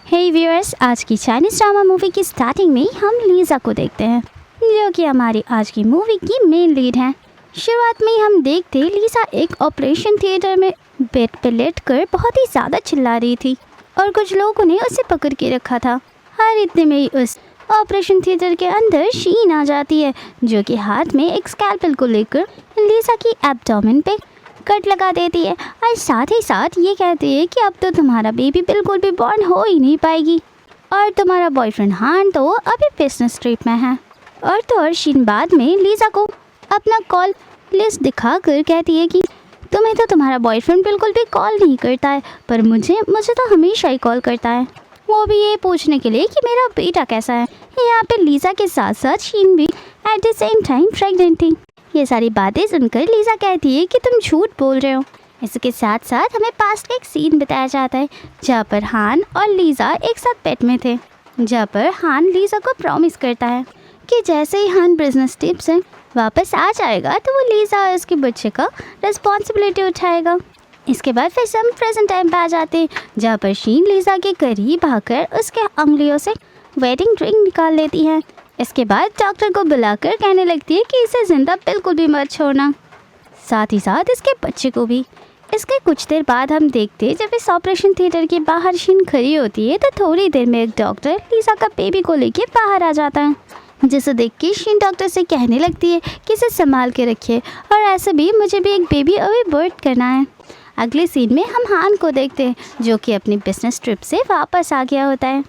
हे viewers, आज की Chinese drama movie की स्टार्टिंग में हम लीजा को देखते हैं जो कि हमारी आज की मूवी की मेन लीड है। शुरुआत में ही हम देखते लीजा एक ऑपरेशन थिएटर में बेड पे लेटकर बहुत ही ज़्यादा चिल्ला रही थी और कुछ लोगों ने उसे पकड़ के रखा था। हर इतने में ही उस ऑपरेशन थिएटर के अंदर शीन आ जाती है जो कि हाथ में एक स्कैल्पेल को लेकर लीजा की एब्डोमेन पे कट लगा देती है और साथ ही साथ ये कहती है कि अब तो तुम्हारा बेबी बिल्कुल भी बॉर्न हो ही नहीं पाएगी और तुम्हारा बॉयफ्रेंड हान तो अभी बिजनेस ट्रिप में है। और तो और शीन बाद में लीजा को अपना कॉल लिस्ट दिखाकर कहती है कि तुम्हें तो तुम्हारा बॉयफ्रेंड बिल्कुल भी कॉल नहीं करता है, पर मुझे तो हमेशा ही कॉल करता है, वो भी ये पूछने के लिए कि मेरा बेटा कैसा है। यहाँ पे लीजा के साथ साथ शीन भी at the same time pregnant थी। ये सारी बातें सुनकर लीजा कहती है कि तुम झूठ बोल रहे हो। इसके साथ साथ हमें पास्ट का एक सीन बताया जाता है जहाँ पर हान और लीजा एक साथ बेड में थे, जहाँ पर हान लीजा को प्रॉमिस करता है कि जैसे ही हान बिजनेस ट्रिप से वापस आ जाएगा तो वो लीजा और उसके बच्चे का रिस्पॉन्सिबिलिटी उठाएगा। इसके बाद फिर से हम प्रेजेंट टाइम पे आ जाते हैं जहाँ पर शीन लीजा के करीब आकर उसके उंगलियों से वेडिंग रिंग निकाल लेती है। इसके बाद डॉक्टर को बुलाकर कहने लगती है कि इसे ज़िंदा बिल्कुल भी मत छोड़ना, साथ ही साथ इसके बच्चे को भी। इसके कुछ देर बाद हम देखते हैं जब इस ऑपरेशन थिएटर के बाहर शीन खड़ी होती है तो थोड़ी देर में एक डॉक्टर लीजा का बेबी को लेके बाहर आ जाता है, जिसे देख के शीन डॉक्टर से कहने लगती है कि इसे संभाल के रखिए और ऐसे भी मुझे भी एक बेबी अभी बर्थ करना है। अगले सीन में हम हान को देखते हैं जो कि अपनी बिजनेस ट्रिप से वापस आ गया होता है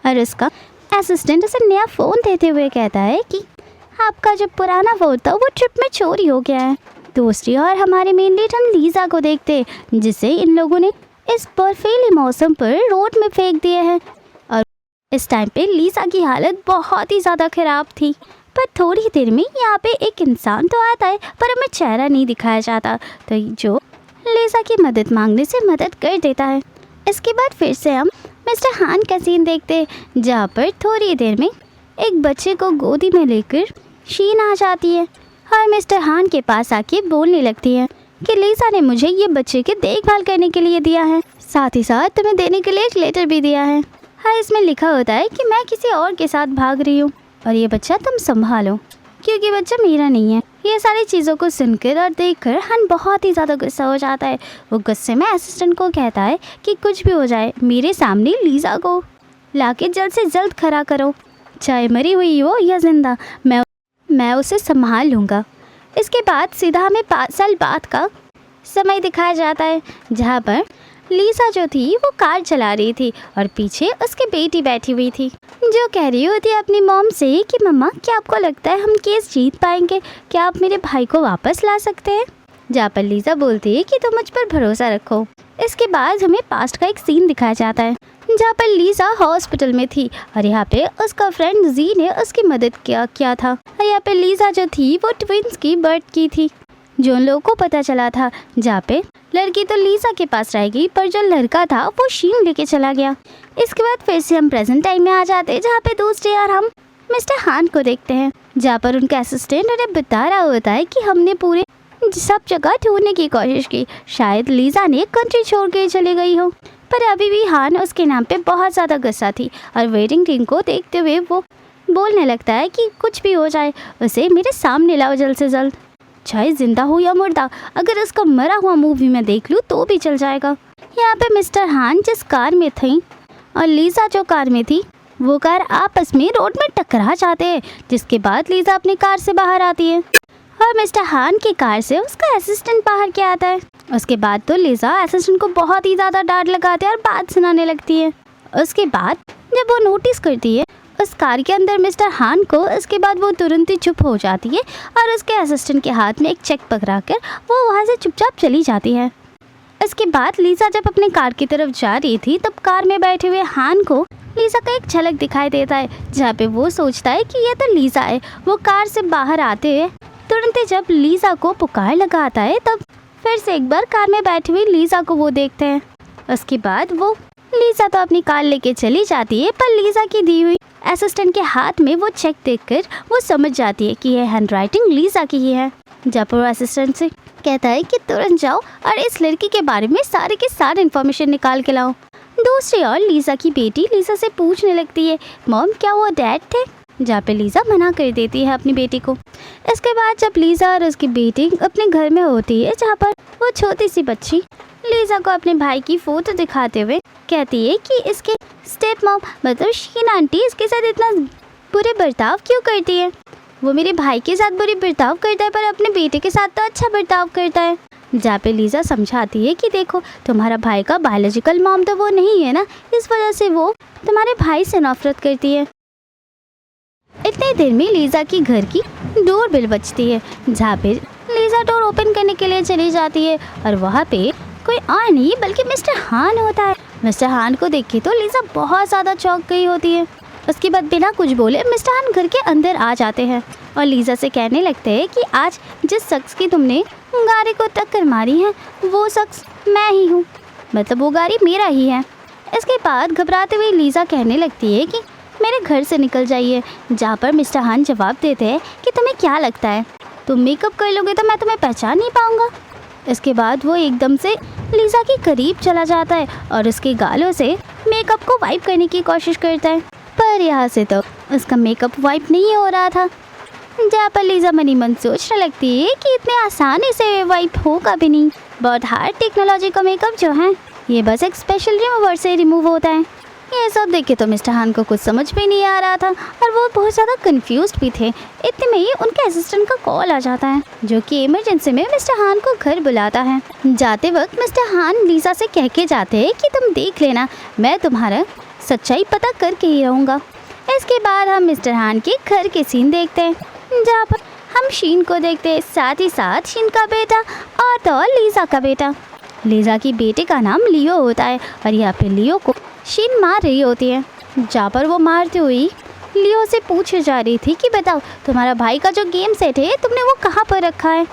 और उसका असिस्टेंट उसे नया फ़ोन देते हुए कहता है कि आपका जो पुराना फ़ोन था वो ट्रिप में चोरी हो गया है। दूसरी ओर हमारे मेन लीड हम लीजा को देखते हैं जिसे इन लोगों ने इस बर्फीले मौसम पर रोड में फेंक दिए हैं और इस टाइम पे लीजा की हालत बहुत ही ज़्यादा ख़राब थी। पर थोड़ी देर में यहाँ पे एक इंसान तो आता है पर हमें चेहरा नहीं दिखाया जाता, तो जो लीजा की मदद मांगने से मदद कर देता है। इसके बाद फिर से हम मिस्टर हान का सीन देखते हैं जहाँ पर थोड़ी देर में एक बच्चे को गोदी में लेकर शीन आ जाती है और मिस्टर हान के पास आके बोलने लगती है कि लीजा ने मुझे ये बच्चे की देखभाल करने के लिए दिया है, साथ ही साथ तुम्हें देने के लिए एक लेटर भी दिया है। हाँ, इसमें लिखा होता है कि मैं किसी और के साथ भाग रही हूँ और ये बच्चा तुम संभालो क्योंकि बच्चा मेरा नहीं है। ये सारी चीज़ों को सुनकर और देखकर हान बहुत ही ज़्यादा गुस्सा हो जाता है। वो गुस्से में असिस्टेंट को कहता है कि कुछ भी हो जाए मेरे सामने लीजा को लाके जल्द से जल्द खड़ा करो, चाहे मरी हुई हो या जिंदा, मैं उसे संभाल लूँगा। इसके बाद सीधा हमें 5 साल बाद का समय दिखाया जाता है जहाँ पर लीजा जो थी वो कार चला रही थी और पीछे उसकी बेटी बैठी हुई थी जो कह रही होती है अपनी मॉम से कि मम्मा क्या आपको लगता है हम केस जीत पाएंगे, क्या आप मेरे भाई को वापस ला सकते हैं। जहाँ पर लीजा बोलती है कि तुम मुझ पर भरोसा रखो। इसके बाद हमें पास्ट का एक सीन दिखाया जाता है जहाँ पर लीजा हॉस्पिटल में थी और यहाँ पे उसका फ्रेंड जी ने उसकी मदद किया था और यहाँ पे लीजा जो थी वो ट्विंस की बर्थ की थी जो उन लोगों को पता चला था। जहाँ पे लड़की तो लीजा के पास रहेगी पर जो लड़का था वो शीन लेके चला गया। इसके बाद फिर से हम प्रेजेंट टाइम में आ जाते हैं जहाँ पे दूसरी ओर हम मिस्टर हान को देखते हैं जहाँ पर उनका असिस्टेंट उन्हें बता रहा होता है कि हमने पूरे सब जगह ढूंढने की कोशिश की, शायद लीजा ने कंट्री छोड़ के चली गई हो। पर अभी भी हान उसके नाम पे बहुत ज़्यादा गुस्सा थी और वेडिंग रिंग को देखते हुए वो बोलने लगता है कि कुछ भी हो जाए उसे मेरे सामने लाओ जल्द से जल्द, चाहे जिंदा हो या मुर्दा, अगर उसका मरा हुआ मूवी में देख लूँ तो भी चल जाएगा। यहाँ पे मिस्टर हान जिस कार में थी और लीजा जो कार में थी वो कार आपस में रोड में टकरा जाते हैं, जिसके बाद लीजा अपनी कार से बाहर आती है और मिस्टर हान की कार से उसका असिस्टेंट बाहर के आता है। उसके बाद तो लीजा असिस्टेंट को बहुत ही ज़्यादा डांट लगाते हैं और बात सुनाने लगती है। उसके बाद जब वो नोटिस करती है उस कार के अंदर मिस्टर हान को, उसके बाद वो तुरंत ही चुप हो जाती है और उसके असिस्टेंट के हाथ में एक चेक पकड़ाकर वो वहाँ से चुपचाप चली जाती है। इसके बाद लीजा जब अपने कार की तरफ जा रही थी तब कार में बैठे हुए हान को लीजा का एक झलक दिखाई देता है जहाँ पे वो सोचता है कि ये तो लीजा है। वो कार से बाहर आते हुए तुरंत ही जब लीजा को पुकार लगाता है तब फिर से एक बार कार में बैठी हुई लीजा को वो देखते हैं। उसके बाद वो लीजा तो अपनी कार लेके चली जाती है पर लीजा की दी हुई असिस्टेंट के हाथ में वो चेक देखकर वो समझ जाती है कि यह हैंडराइटिंग लीजा की ही है। जब वो असिस्टेंट से कहता है कि तुरंत जाओ और इस लड़की के बारे में सारे के सारे इन्फॉर्मेशन निकाल के लाओ दूसरी ओर लीज़ा की बेटी लीज़ा से पूछने लगती है, मॉम क्या वो डैड थे? जहाँ पे लीज़ा मना कर देती है अपनी बेटी को। इसके बाद जब लीज़ा और उसकी बेटी अपने घर में होती है, जहाँ पर वो छोटी सी बच्ची लीज़ा को अपने भाई की फ़ोटो दिखाते हुए कहती है कि इसके स्टेप मॉम मतलब शीन आंटी इसके साथ इतना बुरे बर्ताव क्यों करती है। वो मेरे भाई के साथ बुरे बर्ताव करता है पर अपने बेटे के साथ तो अच्छा बर्ताव करता है। जहाँ पे लीज़ा समझाती है कि देखो तुम्हारा भाई का बायोलॉजिकल मॉम तो वो नहीं है ना, इस वजह से वो तुम्हारे भाई से नफरत करती है। इतनी देर में लीज़ा की घर की डोर बेल बजती है, जहाँ पे लीज़ा डोर ओपन करने के लिए चली जाती है और वहाँ पे कोई और नहीं बल्कि मिस्टर हान होता है। मिस्टर हान को देख के तो लीज़ा बहुत ज़्यादा चौंक गई होती है। उसके बाद बिना कुछ बोले मिस्टर हान घर के अंदर आ जाते हैं और लीज़ा से कहने लगते हैं कि आज जिस शख्स की तुमने गाड़ी को टक्कर मारी है वो शख्स मैं ही हूँ, मतलब वो गाड़ी मेरा ही है। इसके बाद घबराते हुए लीज़ा कहने लगती है कि मेरे घर से निकल जाइए, जहाँ पर मिस्टर हान जवाब देते हैं कि तुम्हें क्या लगता है तुम मेकअप कर लोगे तो मैं तुम्हें पहचान नहीं पाऊँगा। इसके बाद वो एकदम से लीज़ा के करीब चला जाता है और उसके गालों से मेकअप को वाइप करने की कोशिश करता है, पर यहाँ से तो उसका मेकअप वाइप नहीं हो रहा था। जहाँ पर लीज़ा मनी मन सोचने लगती है कि इतने आसानी से वाइप होगा भी नहीं, बहुत हार्ड टेक्नोलॉजी का मेकअप जो है ये बस एक स्पेशल रिमूवर से रिमूव होता है। ये सब देख के तो मिस्टर हान को कुछ समझ में नहीं आ रहा था और वो बहुत ज़्यादा कंफ्यूज्ड भी थे। इतने में ही उनके असिस्टेंट का कॉल आ जाता है, जो कि इमरजेंसी में मिस्टर हान को घर बुलाता है। जाते वक्त मिस्टर हान लीज़ा से कह के जाते हैं कि तुम देख लेना, मैं तुम्हारा सच्चाई पता करके ही रहूँगा। इसके बाद हम मिस्टर हान के घर के सीन देखते हैं, जहाँ पर हम शीन को देखते हैं, साथ ही साथ शीन का बेटा और तो लीज़ा का बेटा। लीज़ा की बेटे का नाम लियो होता है और यहाँ पे लियो को शीन मार रही होती है, जहाँ पर वो मारते हुई लियो से पूछे जा रही थी कि बताओ तुम्हारा भाई का जो गेम सेट है तुमने वो कहाँ पर रखा है।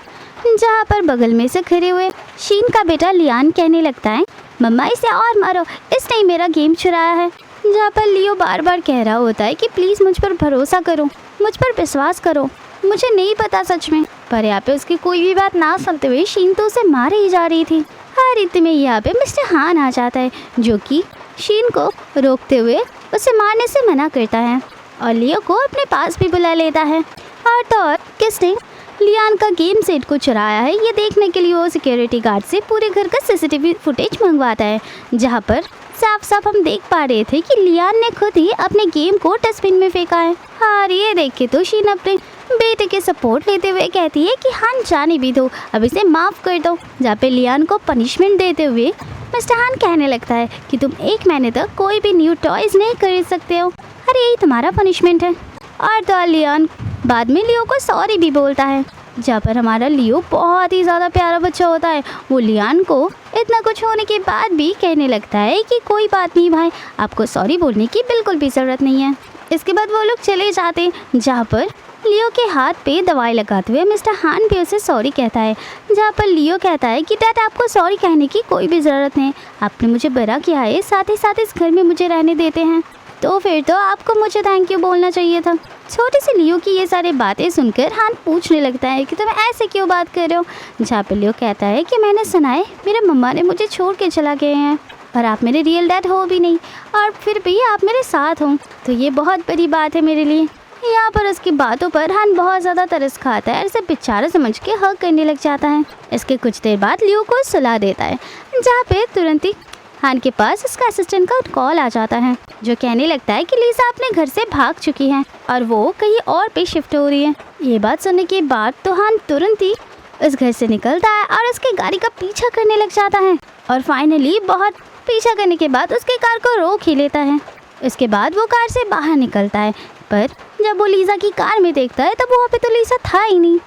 जहाँ पर बगल में से खड़े हुए शीन का बेटा लियान कहने लगता है, मम्मा इसे और मारो, इसने ही मेरा गेम चुराया है। जहाँ पर लियो बार बार कह रहा होता है कि प्लीज़ मुझ पर भरोसा करो, मुझ पर विश्वास करो, मुझे नहीं पता सच में। पर यहाँ पे उसकी कोई भी बात ना सुनते हुए शीन तो उसे मारे ही जा रही थी। हर इतने में यहाँ पे मिस्टर हान आ जाता है, जो कि शीन को रोकते हुए उसे मारने से मना करता है और लियो को अपने पास भी बुला लेता है। और तो और किसने लियान का गेम सेट को चुराया है ये देखने के लिए वो सिक्योरिटी गार्ड से पूरे घर का सीसीटीवी फुटेज मंगवाता है, जहाँ पर साफ साफ हम देख पा रहे थे कि लियान ने खुद ही अपने गेम को डस्टबिन में फेंका है। और ये देख के तो शीन अपने बेटे के सपोर्ट लेते हुए कहती है कि हान जाने भी दो, अब इसे माफ़ कर दो। जहाँ पे लियान को पनिशमेंट देते हुए मिस्टर हान कहने लगता है कि तुम 1 महीने तक कोई भी न्यू टॉयज़ नहीं खरीद सकते हो, अरे यही तुम्हारा पनिशमेंट है। और तो लियान बाद में लियो को सॉरी भी बोलता है, जहाँ पर हमारा लियो बहुत ही ज़्यादा प्यारा बच्चा होता है। वो लियान को इतना कुछ होने के बाद भी कहने लगता है कि कोई बात नहीं भाई, आपको सॉरी बोलने की बिल्कुल भी ज़रूरत नहीं है। इसके बाद वो लोग चले जाते हैं, जहाँ पर लियो के हाथ पे दवाई लगाते हुए मिस्टर हान भी उसे सॉरी कहता है, जहाँ पर लियो कहता है कि डैड आपको सॉरी कहने की कोई भी ज़रूरत नहीं, आपने मुझे बड़ा किया है, साथ ही साथ इस घर में मुझे रहने देते हैं, तो फिर तो आपको मुझे थैंक यू बोलना चाहिए था। छोटी सी लियो की ये सारी बातें सुनकर हान पूछने लगता है कि तुम ऐसे क्यों बात कर रहे हो। जहाँ पर लियो कहता है कि मैंने सुना है मेरे मम्मा ने मुझे छोड़ के चला गए हैं और आप मेरे रियल डैड हो भी नहीं और फिर भी आप मेरे साथ हो, तो ये बहुत बड़ी बात है मेरे लिए। यहाँ पर उसकी बातों पर हान बहुत ज़्यादा तरस खाता है और इसे बेचारा समझ के हक करने लग जाता है। इसके कुछ देर बाद लियो को सुला देता है, जहाँ पे तुरंत ही हान के पास उसका असिस्टेंट का कॉल आ जाता है, जो कहने लगता है कि लीज़ा अपने घर से भाग चुकी है और वो कहीं और पे शिफ्ट हो रही है। ये बात सुनने के बाद तो हान तुरंत ही उस घर से निकलता है और उसके गाड़ी का पीछा करने लग जाता है और फाइनली बहुत पीछा करने के बाद उसके कार को रोक ही लेता है। उसके बाद वो कार से बाहर निकलता है, पर जब वो लीज़ा की कार में देखता है तब वहाँ पे तो लीज़ा था ही नहीं।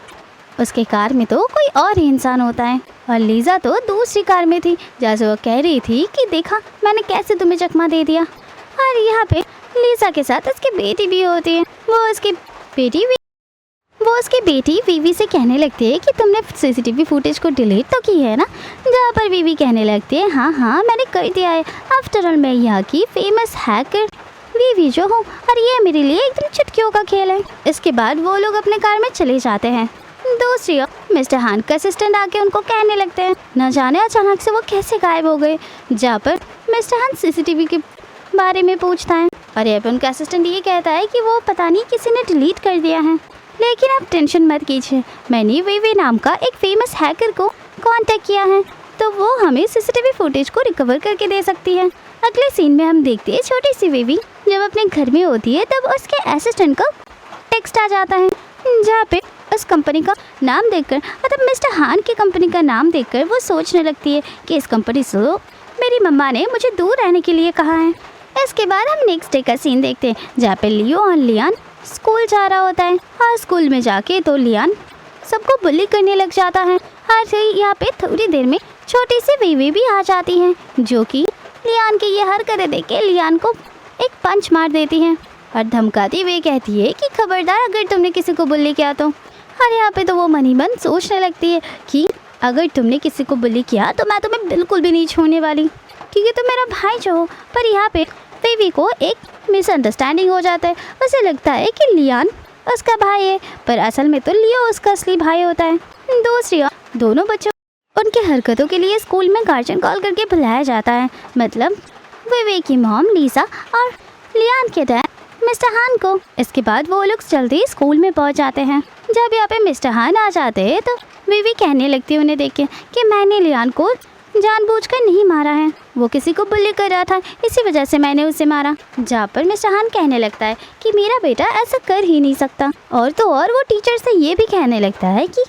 उसके कार में तो कोई और ही इंसान होता है और लीज़ा तो दूसरी कार में थी, जैसे वो कह रही थी कि देखा मैंने कैसे तुम्हें चकमा दे दिया। और यहाँ पे लीज़ा के साथ उसकी बेटी भी होती है। वो उसकी बेटी वीवी से कहने लगती है कि तुमने सीसीटीवी फुटेज को डिलीट तो की है ना। जहाँ पर वीवी कहने लगती है हाँ मैंने कर दिया है, आफ्टर ऑल मैं यहाँ की फेमस हैकर वीवी जो हूँ और ये मेरे लिए एकदम चुटकियों का खेल है। इसके बाद वो लोग अपने कार में चले जाते हैं। दूसरी ओर मिस्टर हान का असिस्टेंट आके उनको कहने लगते हैं। न जाने अचानक से वो कैसे गायब हो गए। जहाँ पर मिस्टर हान सीसीटीवी के बारे में पूछता है और यहाँ पे उनका असिस्टेंट ये कहता है कि वो पता नहीं किसी ने डिलीट कर दिया है। लेकिन आप टेंशन मत कीजिए, मैंने वीवी नाम का एक फेमस हैकर को कांटेक्ट किया है, तो वो हमें सीसीटीवी फुटेज को रिकवर करके दे सकती है। अगले सीन में हम देखते हैं छोटी सी वीवी जब अपने घर में होती है तब उसके असिस्टेंट को टेक्स्ट आ जाता है, जहाँ पे उस कंपनी का नाम देखकर मतलब मिस्टर हान की कंपनी का नाम देखकर वो सोचने लगती है कि इस कंपनी से मेरी मम्मा ने मुझे दूर रहने के लिए कहा है। इसके बाद हम नेक्स्ट डे का सीन देखते हैं, जहाँ पे लियो और लियान स्कूल जा रहा होता है और स्कूल में जाके तो लियान सबको बुली करने लग जाता है। और यहाँ पे थोड़ी देर में छोटी सी वीवी भी आ जाती है, जो कि लियान की ये हरकतें देख के लियान को एक पंच मार देती है और धमकाती हुए कहती है कि खबरदार अगर तुमने किसी को बुली किया तो। और यहाँ पे तो वो मन ही मन सोचने लगती है कि अगर तुमने किसी को बुली किया तो मैं तुम्हें बिल्कुल भी नहीं छोड़ने वाली, क्योंकि तुम मेरा भाई जो हो। पर यहाँ पे वीवी को एक मिसअंडरस्टैंडिंग हो जाता है, उसे लगता है कि लियान उसका भाई है, पर असल में तो लियो उसका असली भाई होता है। दूसरी ओर दोनों बच्चों उनकी हरकतों के लिए स्कूल में गार्जियन कॉल करके बुलाया जाता है, मतलब वीवी की मॉम लीसा और लियान के डैड मिस्टर हान को। इसके बाद वो लोग जल्दी स्कूल में पहुंच जाते हैं। जब यहाँ पे मिस्टर हान आ जाते हैं तो वीवी कहने लगती है उन्हें देख के कि मैंने लियान को जानबूझकर नहीं मारा है, वो किसी को बुली कर रहा था, इसी वजह से मैंने उसे मारा। जहाँ पर मिस्टर हान कहने लगता है कि मेरा बेटा ऐसा कर ही नहीं सकता। और तो और वो टीचर से ये भी कहने लगता है कि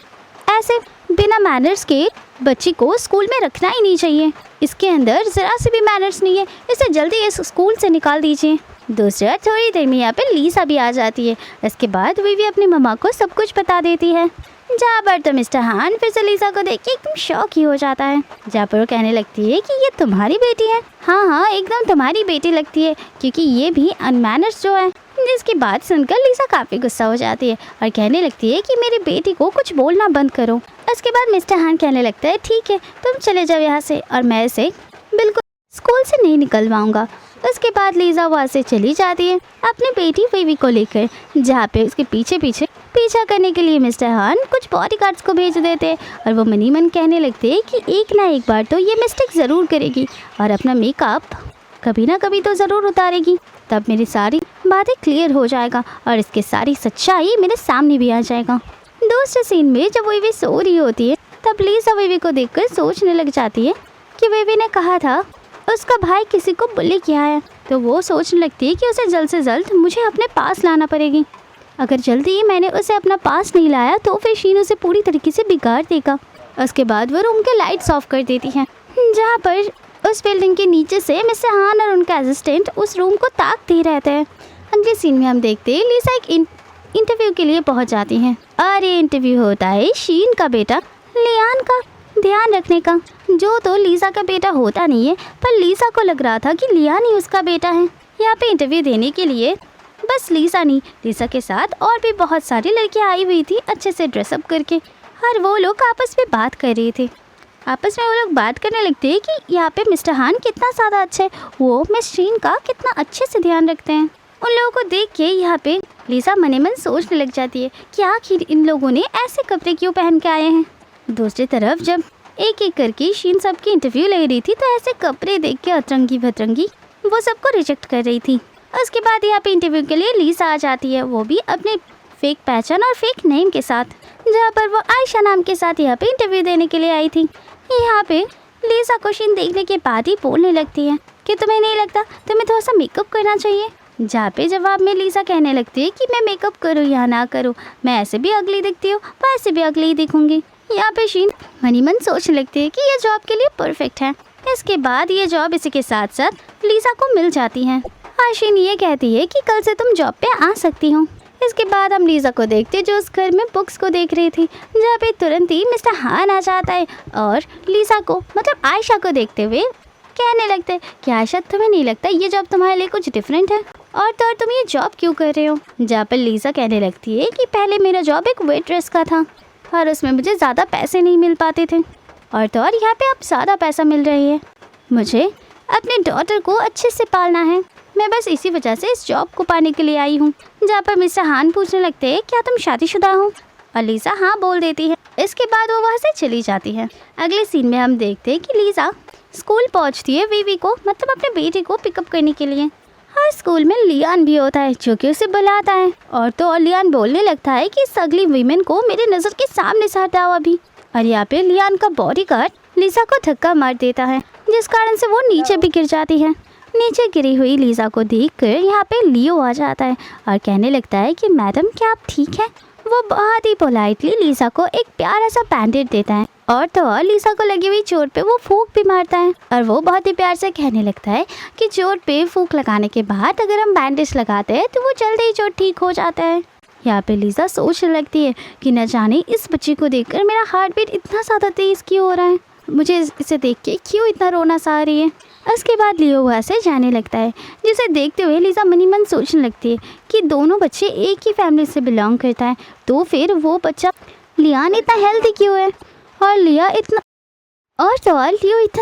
ऐसे बिना मैनर्स के बच्ची को स्कूल में रखना ही नहीं चाहिए, इसके अंदर ज़रा से भी मैनर्स नहीं है, इसे जल्दी इस स्कूल से निकाल दीजिए। दूसरा थोड़ी देर में यहाँ पे लीसा भी आ जाती है। इसके बाद वीवी अपनी मम्मा को सब कुछ बता देती है, जहाँ पर तो मिस्टर हान फिर से लीसा को देख के एकदम शॉक ही हो जाता है। जहाँ पर वो कहने लगती है कि ये तुम्हारी बेटी है। हाँ, एकदम तुम्हारी बेटी लगती है, क्योंकि ये भी अनमैनर्स जो है। जिसकी बात सुनकर लीसा काफ़ी गुस्सा हो जाती है और कहने लगती है कि मेरी बेटी को कुछ बोलना बंद करो। उसके बाद मिस्टर हान कहने लगता है ठीक है, तुम चले जाओ यहाँ से और मैं इसे बिल्कुल स्कूल से नहीं निकलवाऊंगा। उसके बाद लीसा वहाँ से चली जाती है अपनी बेटी वीवी को लेकर, जहाँ पे उसके पीछा करने के लिए मिस्टर हान कुछ बॉडीगार्ड्स को भेज देते हैं और वो मनी मन कहने लगते हैं कि एक ना एक बार तो ये मिस्टेक ज़रूर करेगी और अपना मेकअप कभी ना कभी तो ज़रूर उतारेगी, तब मेरी सारी बातें क्लियर हो जाएगा और इसकी सारी सच्चाई मेरे सामने भी आ जाएगा। दूसरे सीन में जब वीवी सो रही होती है तब लीसा वीवी को देखकर सोचने लग जाती है कि वीवी ने कहा था उसका भाई किसी को बुली किया है, तो वो सोचने लगती है कि उसे जल्द से जल्द मुझे अपने पास लाना पड़ेगी। अगर जल्दी मैंने उसे अपना पास नहीं लाया तो फिर शीन उसे पूरी तरीके से बिगाड़ देगा। उसके बाद वो रूम के लाइट्स ऑफ कर देती है, जहाँ पर उस बिल्डिंग के नीचे से मिस्टर हान और उनका असिस्टेंट उस रूम को ताकते रहते हैं। अगले सीन में हम देखते हैं लीसा एक इंटरव्यू के लिए पहुंच जाती हैं और ये इंटरव्यू होता है शीन का बेटा लियान का ध्यान रखने का, जो तो लीसा का बेटा होता नहीं है, पर लीसा को लग रहा था कि लियान ही उसका बेटा है। यहाँ पे इंटरव्यू देने के लिए बस लीसा नहीं, लीसा के साथ और भी बहुत सारी लड़कियाँ आई हुई थी अच्छे से ड्रेसअप करके, और वो लोग आपस में बात कर रहे थे। आपस में वो लोग बात करने लगते हैं कि यहाँ पे मिस्टर हान कितना ज़्यादा अच्छा है, वो मिस शीन का कितना अच्छे से ध्यान रखते हैं। उन लोगों को देख के यहाँ पे लीसा मने मन सोचने लग जाती है कि आखिर इन लोगों ने ऐसे कपड़े क्यों पहन के आए हैं। दूसरी तरफ जब एक एक करके शीन सबकी इंटरव्यू ले रही थी तो ऐसे कपड़े देख के अतरंगी भतरंगी वो सबको रिजेक्ट कर रही थी। उसके बाद यहाँ पे इंटरव्यू के लिए लीसा आ जाती है, वो भी अपने फेक पहचान और फेक नेम के साथ, जहाँ पर वो आयशा नाम के साथ यहाँ पे इंटरव्यू देने के लिए आई थी। यहाँ पे लीसा को शीन देखने के बाद ही बोलने लगती है कि तुम्हें नहीं लगता तुम्हें थोड़ा सा मेकअप करना चाहिए। जहाँ पे जवाब में लीसा कहने लगती है कि मैं मेकअप करूँ या ना करूँ, मैं ऐसे भी अगली दिखती हूँ पर ऐसे भी अगली ही दिखूँगी। यहाँ पे शीन मनी मन सोचने लगती है कि ये जॉब के लिए परफेक्ट है। इसके बाद ये जॉब इसी के साथ साथ लीसा को मिल जाती है और शीन ये कहती है कि कल से तुम जॉब पे आ सकती हो। इसके बाद हम लीसा को देखते जो उस घर में बुक्स को देख रही थी, जहाँ पे तुरंत ही मिस्टर हान आ जाता है और लीसा को मतलब आयशा को देखते हुए कहने लगते हैं कि आयशा तुम्हें नहीं लगता ये जॉब तुम्हारे लिए कुछ डिफरेंट है, और तो और तुम ये जॉब क्यों कर रहे हो। जहाँ पर लीसा कहने लगती है कि पहले मेरा जॉब एक वेट्रेस का था और उसमें मुझे ज़्यादा पैसे नहीं मिल पाते थे, और तो और यहाँ पे अब ज़्यादा पैसा मिल रही है। मुझे अपने डॉटर को अच्छे से पालना है, मैं बस इसी वजह से इस जॉब को पाने के लिए आई हूँ। जहाँ पर मिस्टर हान पूछने लगते हैं क्या तुम शादीशुदा हो, और लीसा हाँ बोल देती है। इसके बाद वो वहाँ से चली जाती है। अगले सीन में हम देखते हैं कि लीज़ा स्कूल पहुँचती है वीवी को, मतलब अपने बेटे को पिकअप करने के लिए। और स्कूल में लियान भी होता है जो कि उसे बुलाता है। और तो और लियान बोलने लगता है कि इस अगली वीमेन को मेरे नज़र के सामने से हटाओ अभी। और यहाँ पे लियान का बॉडीगार्ड लीज़ा को धक्का मार देता है, जिस कारण से वो नीचे भी गिर जाती है। नीचे गिरी हुई लीज़ा को देखकर यहाँ पे लियो आ जाता है और कहने लगता है कि मैडम क्या आप ठीक हैं। वो बहुत ही पोलाइटली लीज़ा को एक प्यारा सा बैंडेज देता है और तो और लीज़ा को लगी हुई चोट पे वो फूंक भी मारता है। और वो बहुत ही प्यार से कहने लगता है कि चोट पे फूंक लगाने के बाद अगर हम बैंडेज लगाते हैं तो वो जल्दी ही चोट ठीक हो जाता है। यहाँ पे लीज़ा सोचने लगती है कि न जाने इस बच्ची को देखकर मेरा हार्ट बीट इतना ज़्यादा तेज़ क्यों हो रहा है, मुझे इसे देख के क्यों इतना रोना सा आ रही है। उसके बाद लियो वहाँ से जाने लगता है, जिसे देखते हुए लीज़ा मनी मन सोचने लगती है कि दोनों बच्चे एक ही फैमिली से बिलोंग करता है, तो फिर वो बच्चा लियान इतना हेल्दी क्यों है और लियो इतना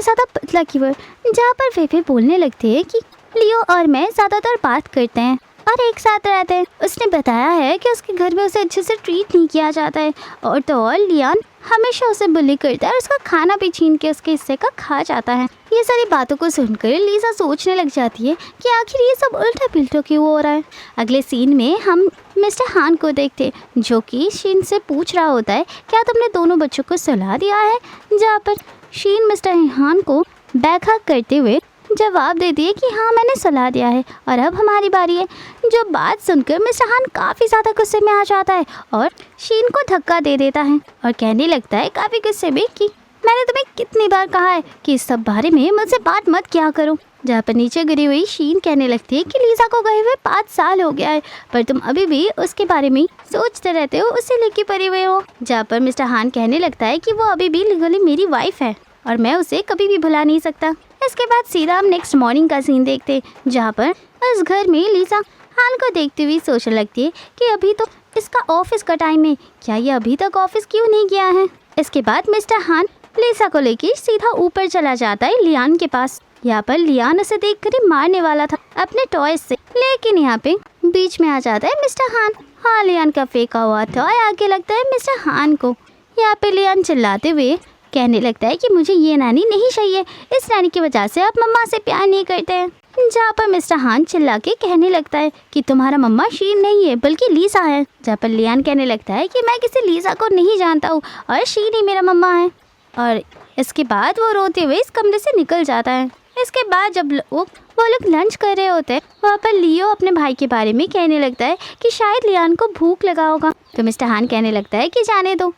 ज़्यादा पतला क्यों है। जहाँ पर वे बोलने लगते हैं कि लियो और मैं ज़्यादातर बात करते हैं और एक साथ रहते हैं। उसने बताया है कि उसके घर में उसे अच्छे से ट्रीट नहीं किया जाता है और तो और लियान हमेशा उसे बुली करता है और उसका खाना भी छीन के उसके हिस्से का खा जाता है। ये सारी बातों को सुनकर लीज़ा सोचने लग जाती है कि आखिर ये सब उल्टा पिल्टा क्यों हो रहा है। अगले सीन में हम मिस्टर हान को देखते हैं जो कि शीन से पूछ रहा होता है क्या तुमने दोनों बच्चों को सुला दिया है, जहाँ पर शीन मिस्टर हान को बैकहक करते हुए जवाब देती है कि हाँ मैंने सुला दिया है और अब हमारी बारी है। जो बात सुनकर मिस्टर हान काफ़ी ज़्यादा गुस्से में आ जाता है और शीन को धक्का दे देता है और कहने लगता है काफ़ी गुस्से में कि मैंने तुम्हें कितनी बार कहा है कि इस सब बारे में मुझसे बात मत किया करो। जहाँ पर नीचे गिरी हुई शीन कहने लगती है कि लीज़ा को गए हुए 5 साल हो गया है पर तुम अभी भी उसके बारे में सोचते रहते हो, उसे लेके पड़े हुए हो। जहाँ पर मिस्टर हान कहने लगता है कि वो अभी भी लीगली मेरी वाइफ है और मैं उसे कभी भी भुला नहीं सकता। इसके बाद सीधा हम नेक्स्ट मॉर्निंग का सीन देखते हैं, जहाँ पर उस घर में लीज़ा हान को देखते हुए सोचने लगती है कि अभी तो इसका ऑफिस का टाइम है, क्या ये अभी तक ऑफिस क्यों नहीं गया है। इसके बाद मिस्टर हान लीज़ा को लेकर सीधा ऊपर चला जाता है लियान के पास। यहाँ पर लियान उसे देखकर ही मारने वाला था अपने टॉय से, लेकिन यहाँ पे बीच में आ जाता है मिस्टर हान। हाँ, लियान का फेंका हुआ टॉय आके लगता है मिस्टर हान को। यहाँ पे लियान चिल्लाते हुए कहने लगता है कि मुझे ये नानी नहीं चाहिए, इस नानी की वजह से आप मम्मा से प्यार नहीं करते हैं। जहाँ पर मिस्टर हान चिल्ला के कहने लगता है कि तुम्हारा मम्मा शीन नहीं है बल्कि लीज़ा है। जहाँ पर लियान कहने लगता है कि मैं किसी लीज़ा को नहीं जानता हूँ और शीन ही मेरा मम्मा है। और इसके बाद वो रोते हुए इस कमरे से निकल जाता है। इसके बाद जब वो लोग लंच कर रहे होते हैं, वहाँ पर लियो अपने भाई के बारे में कहने लगता है कि शायद लियान को भूख लगा होगा। तो मिस्टर हान कहने लगता है कि जाने दो,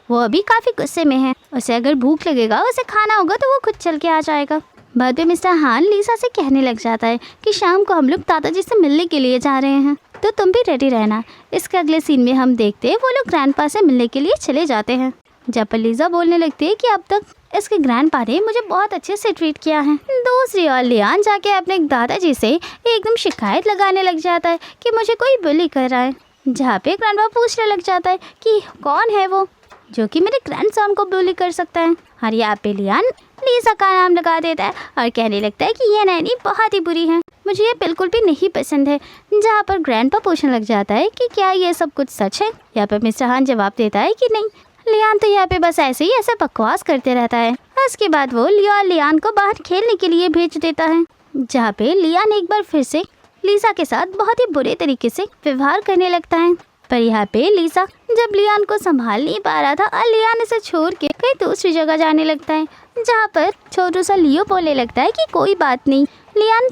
वो अभी काफ़ी गुस्से में है, उसे अगर भूख लगेगा, उसे खाना होगा तो वो खुद चल के आ जाएगा। बाद में मिस्टर हान लीज़ा से कहने लग जाता है कि शाम को हम लोग दादाजी से मिलने के लिए जा रहे हैं, तो तुम भी रेडी रहना। इसके अगले सीन में हम देखते हैं वो लोग ग्रैंडपा से मिलने के लिए चले जाते हैं। जब पर लीज़ा बोलने लगती है कि अब तक इसके ग्रैंडपा ने मुझे बहुत अच्छे से ट्रीट किया है। दूसरी ओर लियान जाके अपने दादाजी से एकदम शिकायत लगाने लग जाता है कि मुझे कोई बुली कर रहा है। जहाँ पे ग्रैंडपा पूछने लग जाता है कि कौन है वो जो कि मेरे ग्रैंडसन को बुली कर सकता है। और यहाँ पे लियान लीज़ा का नाम लगा देता है और कहने लगता है कि ये नैनी बहुत ही बुरी है, मुझे ये बिल्कुल भी नहीं पसंद है। जहाँ पर ग्रैंडपा पूछने लग जाता है कि क्या ये सब कुछ सच है। यहाँ पर मिस्टर हान जवाब देता है कि नहीं, लियान तो यहाँ पे बस ऐसे ही ऐसे बकवास करते रहता है। उसके बाद वो लियो और लियान को बाहर खेलने के लिए भेज देता है, जहाँ पे लियान एक बार फिर से लीज़ा के साथ बहुत ही बुरे तरीके से व्यवहार करने लगता है। पर यहाँ पे लीज़ा जब लियान को संभाल नहीं पा रहा था और लियान इसे छोड़ के कहीं दूसरी जगह जाने लगता है, जहाँ पर छोटू सा लियो बोलने लगता है कि कोई बात नहीं लियान,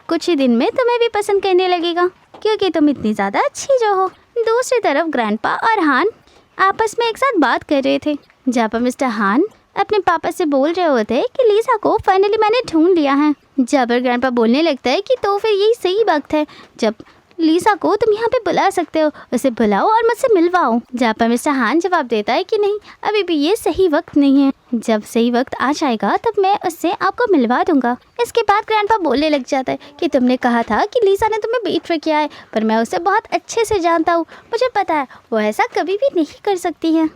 कुछ ही दिन में तुम्हें भी पसंद करने लगेगा क्योंकि तुम इतनी ज़्यादा अच्छी जो हो। दूसरी तरफ ग्रैंडपा और हान आपस में एक साथ बात कर रहे थे, जहाँ पर मिस्टर हान अपने पापा से बोल रहे होते हैं कि लीज़ा को फाइनली मैंने ढूंढ लिया है। जहाँ पर ग्रैंडपा बोलने लगता है कि तो फिर यही सही वक्त है जब लीज़ा को तुम यहाँ पे बुला सकते हो, उसे बुलाओ और मुझसे मिलवाओ। जहाँ पर मिस्टर हान जवाब देता है कि नहीं, अभी भी ये सही वक्त नहीं है, जब सही वक्त आ जाएगा तब मैं उससे आपको मिलवा दूंगा। इसके बाद ग्रैंडपा बोलने लग जाता है कि तुमने कहा था कि लीज़ा ने तुम्हें बीट्रे किया है, पर मैं उसे बहुत अच्छे से जानता हूँ, मुझे पता है वो ऐसा कभी भी नहीं कर सकती है।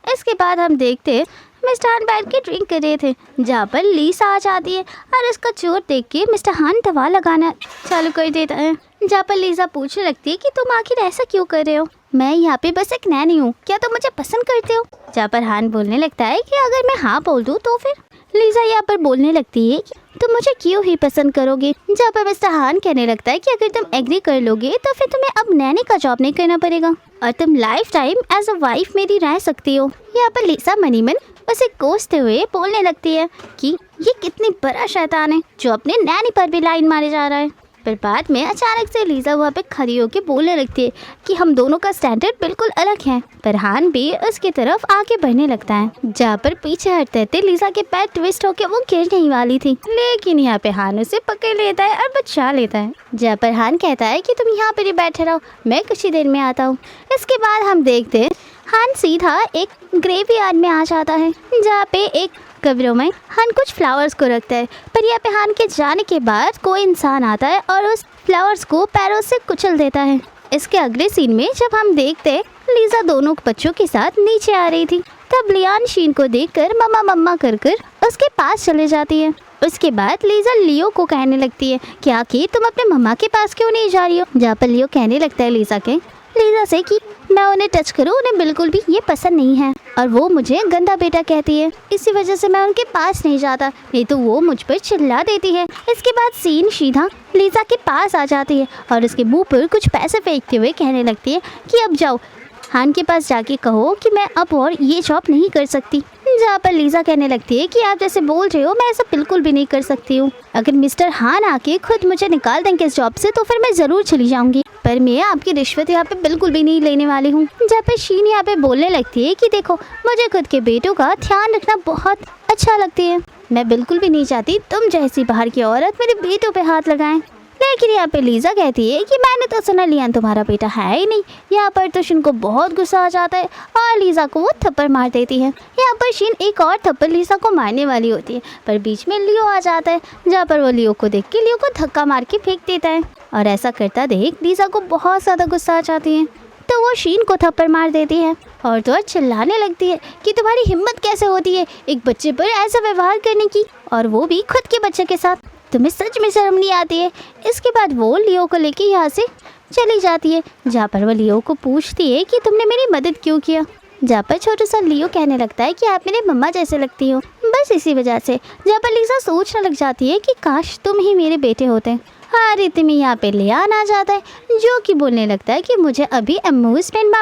इसके बाद हम देखते मिस्टर हान बैठ के ड्रिंक कर रहे थे, जहाँ पर लीज़ा आ जाती है और उसका चोट देख के मिस्टर हान दवा लगाना चालू कर देता है। जहाँ पर लीज़ा पूछने लगती है कि तुम आखिर ऐसा क्यों कर रहे हो। मैं यहाँ पे बस एक नैनी हूँ, क्या तुम मुझे पसंद करते हो? जहाँ पर हान बोलने लगता है कि अगर मैं हाँ बोल दूँ तो फिर लीजा यहाँ पर बोलने लगती है कि तुम मुझे क्यों ही पसंद करोगे। जहाँ पर मिस्टर हान कहने लगता है कि अगर तुम एग्री कर लोगे तो फिर तुम्हें अब नैनी का जॉब नहीं करना पड़ेगा और तुम lifetime as a wife मेरी रह सकती हो। यहाँ पर लीसा मनी मन उसे कोसते हुए बोलने लगती है कि ये कितनी बड़ा शैतान है जो अपने नैनी पर भी लाइन मारे जा रहा है। पर बाद में अचानक से लीजा वहाँ पे खड़ी होकर बोलने लगती है कि हम दोनों का स्टैंडर्ड बिल्कुल अलग है। पर हान भी उसकी तरफ आगे बढ़ने लगता है। जहाँ पर पीछे हटते हटते लीजा के पैर ट्विस्ट होकर वो गिरने ही वाली थी, लेकिन यहाँ पे हान उसे पकड़ लेता है और बचा लेता है। जहाँ पर हान कहता है कि तुम यहाँ पर ही बैठे रहो, मैं कुछ ही देर में आता हूँ। इसके बाद हम देखते हैं हान सीधा एक ग्रेवयार्ड में आ जाता है, जहाँ पे एक कब्रों में हान कुछ फ्लावर्स को रखता है। पर यहाँ पे हान के जाने के बाद कोई इंसान आता है और उस फ्लावर्स को पैरों से कुचल देता है। इसके अगले सीन में जब हम देखते हैं लीजा दोनों बच्चों के साथ नीचे आ रही थी, तब लियान शीन को देखकर मम्मा मम्मा कर उसके पास चले जाती है। उसके बाद लीजा लियो को कहने लगती है कि आखिर तुम अपने मम्मा के पास क्यों नहीं जा रही हो। जहाँ पर लियो कहने लगता है लीजा से कि मैं उन्हें टच करूं, उन्हें बिल्कुल भी ये पसंद नहीं है और वो मुझे गंदा बेटा कहती है, इसी वजह से मैं उनके पास नहीं जाता, नहीं तो वो मुझ पर चिल्ला देती है। इसके बाद सीन सीधा लीजा के पास आ जाती है और उसके मुंह पर कुछ पैसे फेंकते हुए कहने लगती है कि अब जाओ हान के पास जाके कहो कि मैं अब और ये जॉब नहीं कर सकती। जहाँ पर लीजा कहने लगती है कि आप जैसे बोल रहे हो मैं ऐसा बिल्कुल भी नहीं कर सकती हूँ। अगर मिस्टर हान आके खुद मुझे निकाल देंगे इस जॉब से तो फिर मैं ज़रूर चली जाऊंगी, पर मैं आपकी रिश्वत यहाँ पे बिल्कुल भी नहीं लेने वाली हूँ। जहाँ पर शीन यहाँ पे बोलने लगती है कि देखो मुझे खुद के बेटों का ध्यान रखना बहुत अच्छा लगती है, मैं बिल्कुल भी नहीं चाहती तुम जैसी बाहर की औरत मेरे बेटों पे हाथ लगाएं। लेकिन यहाँ पे लीजा कहती है कि मैंने तो सुना लियान तुम्हारा बेटा है ही नहीं। यहाँ पर तो शीन को बहुत गुस्सा आ जाता है और लीजा को वो थप्पड़ मार देती है। यहाँ पर शीन एक और थप्पड़ लीजा को मारने वाली होती है, पर बीच में लियो आ जाता है। जहाँ पर वो लियो को देख के लियो को धक्का मार के फेंक देता है और ऐसा करता देख लीजा को बहुत ज़्यादा गुस्सा आ जाती है, तो वो शीन को थप्पड़ मार देती है और तो चिल्लाने लगती है कि तुम्हारी हिम्मत कैसे होती है एक बच्चे पर ऐसा व्यवहार करने की, और वो भी खुद के बच्चे के साथ, तुम्हें सच में शर्म नहीं आती है। इसके बाद वो लियो को लेके यहाँ से चली जाती है। जहाँ पर वो लियो को पूछती है कि तुमने मेरी मदद क्यों किया। जहाँ पर छोटा सा लियो कहने लगता है कि आप मेरे मम्मा जैसे लगती हो, बस इसी वजह से। जहाँ पर लीजा सोचने लग जाती है कि काश तुम ही मेरे बेटे होते। हाँ रीति में यहाँ पे लियान आ जाता है, जो कि बोलने लगता है कि मुझे अभी अम्यूज़मेंट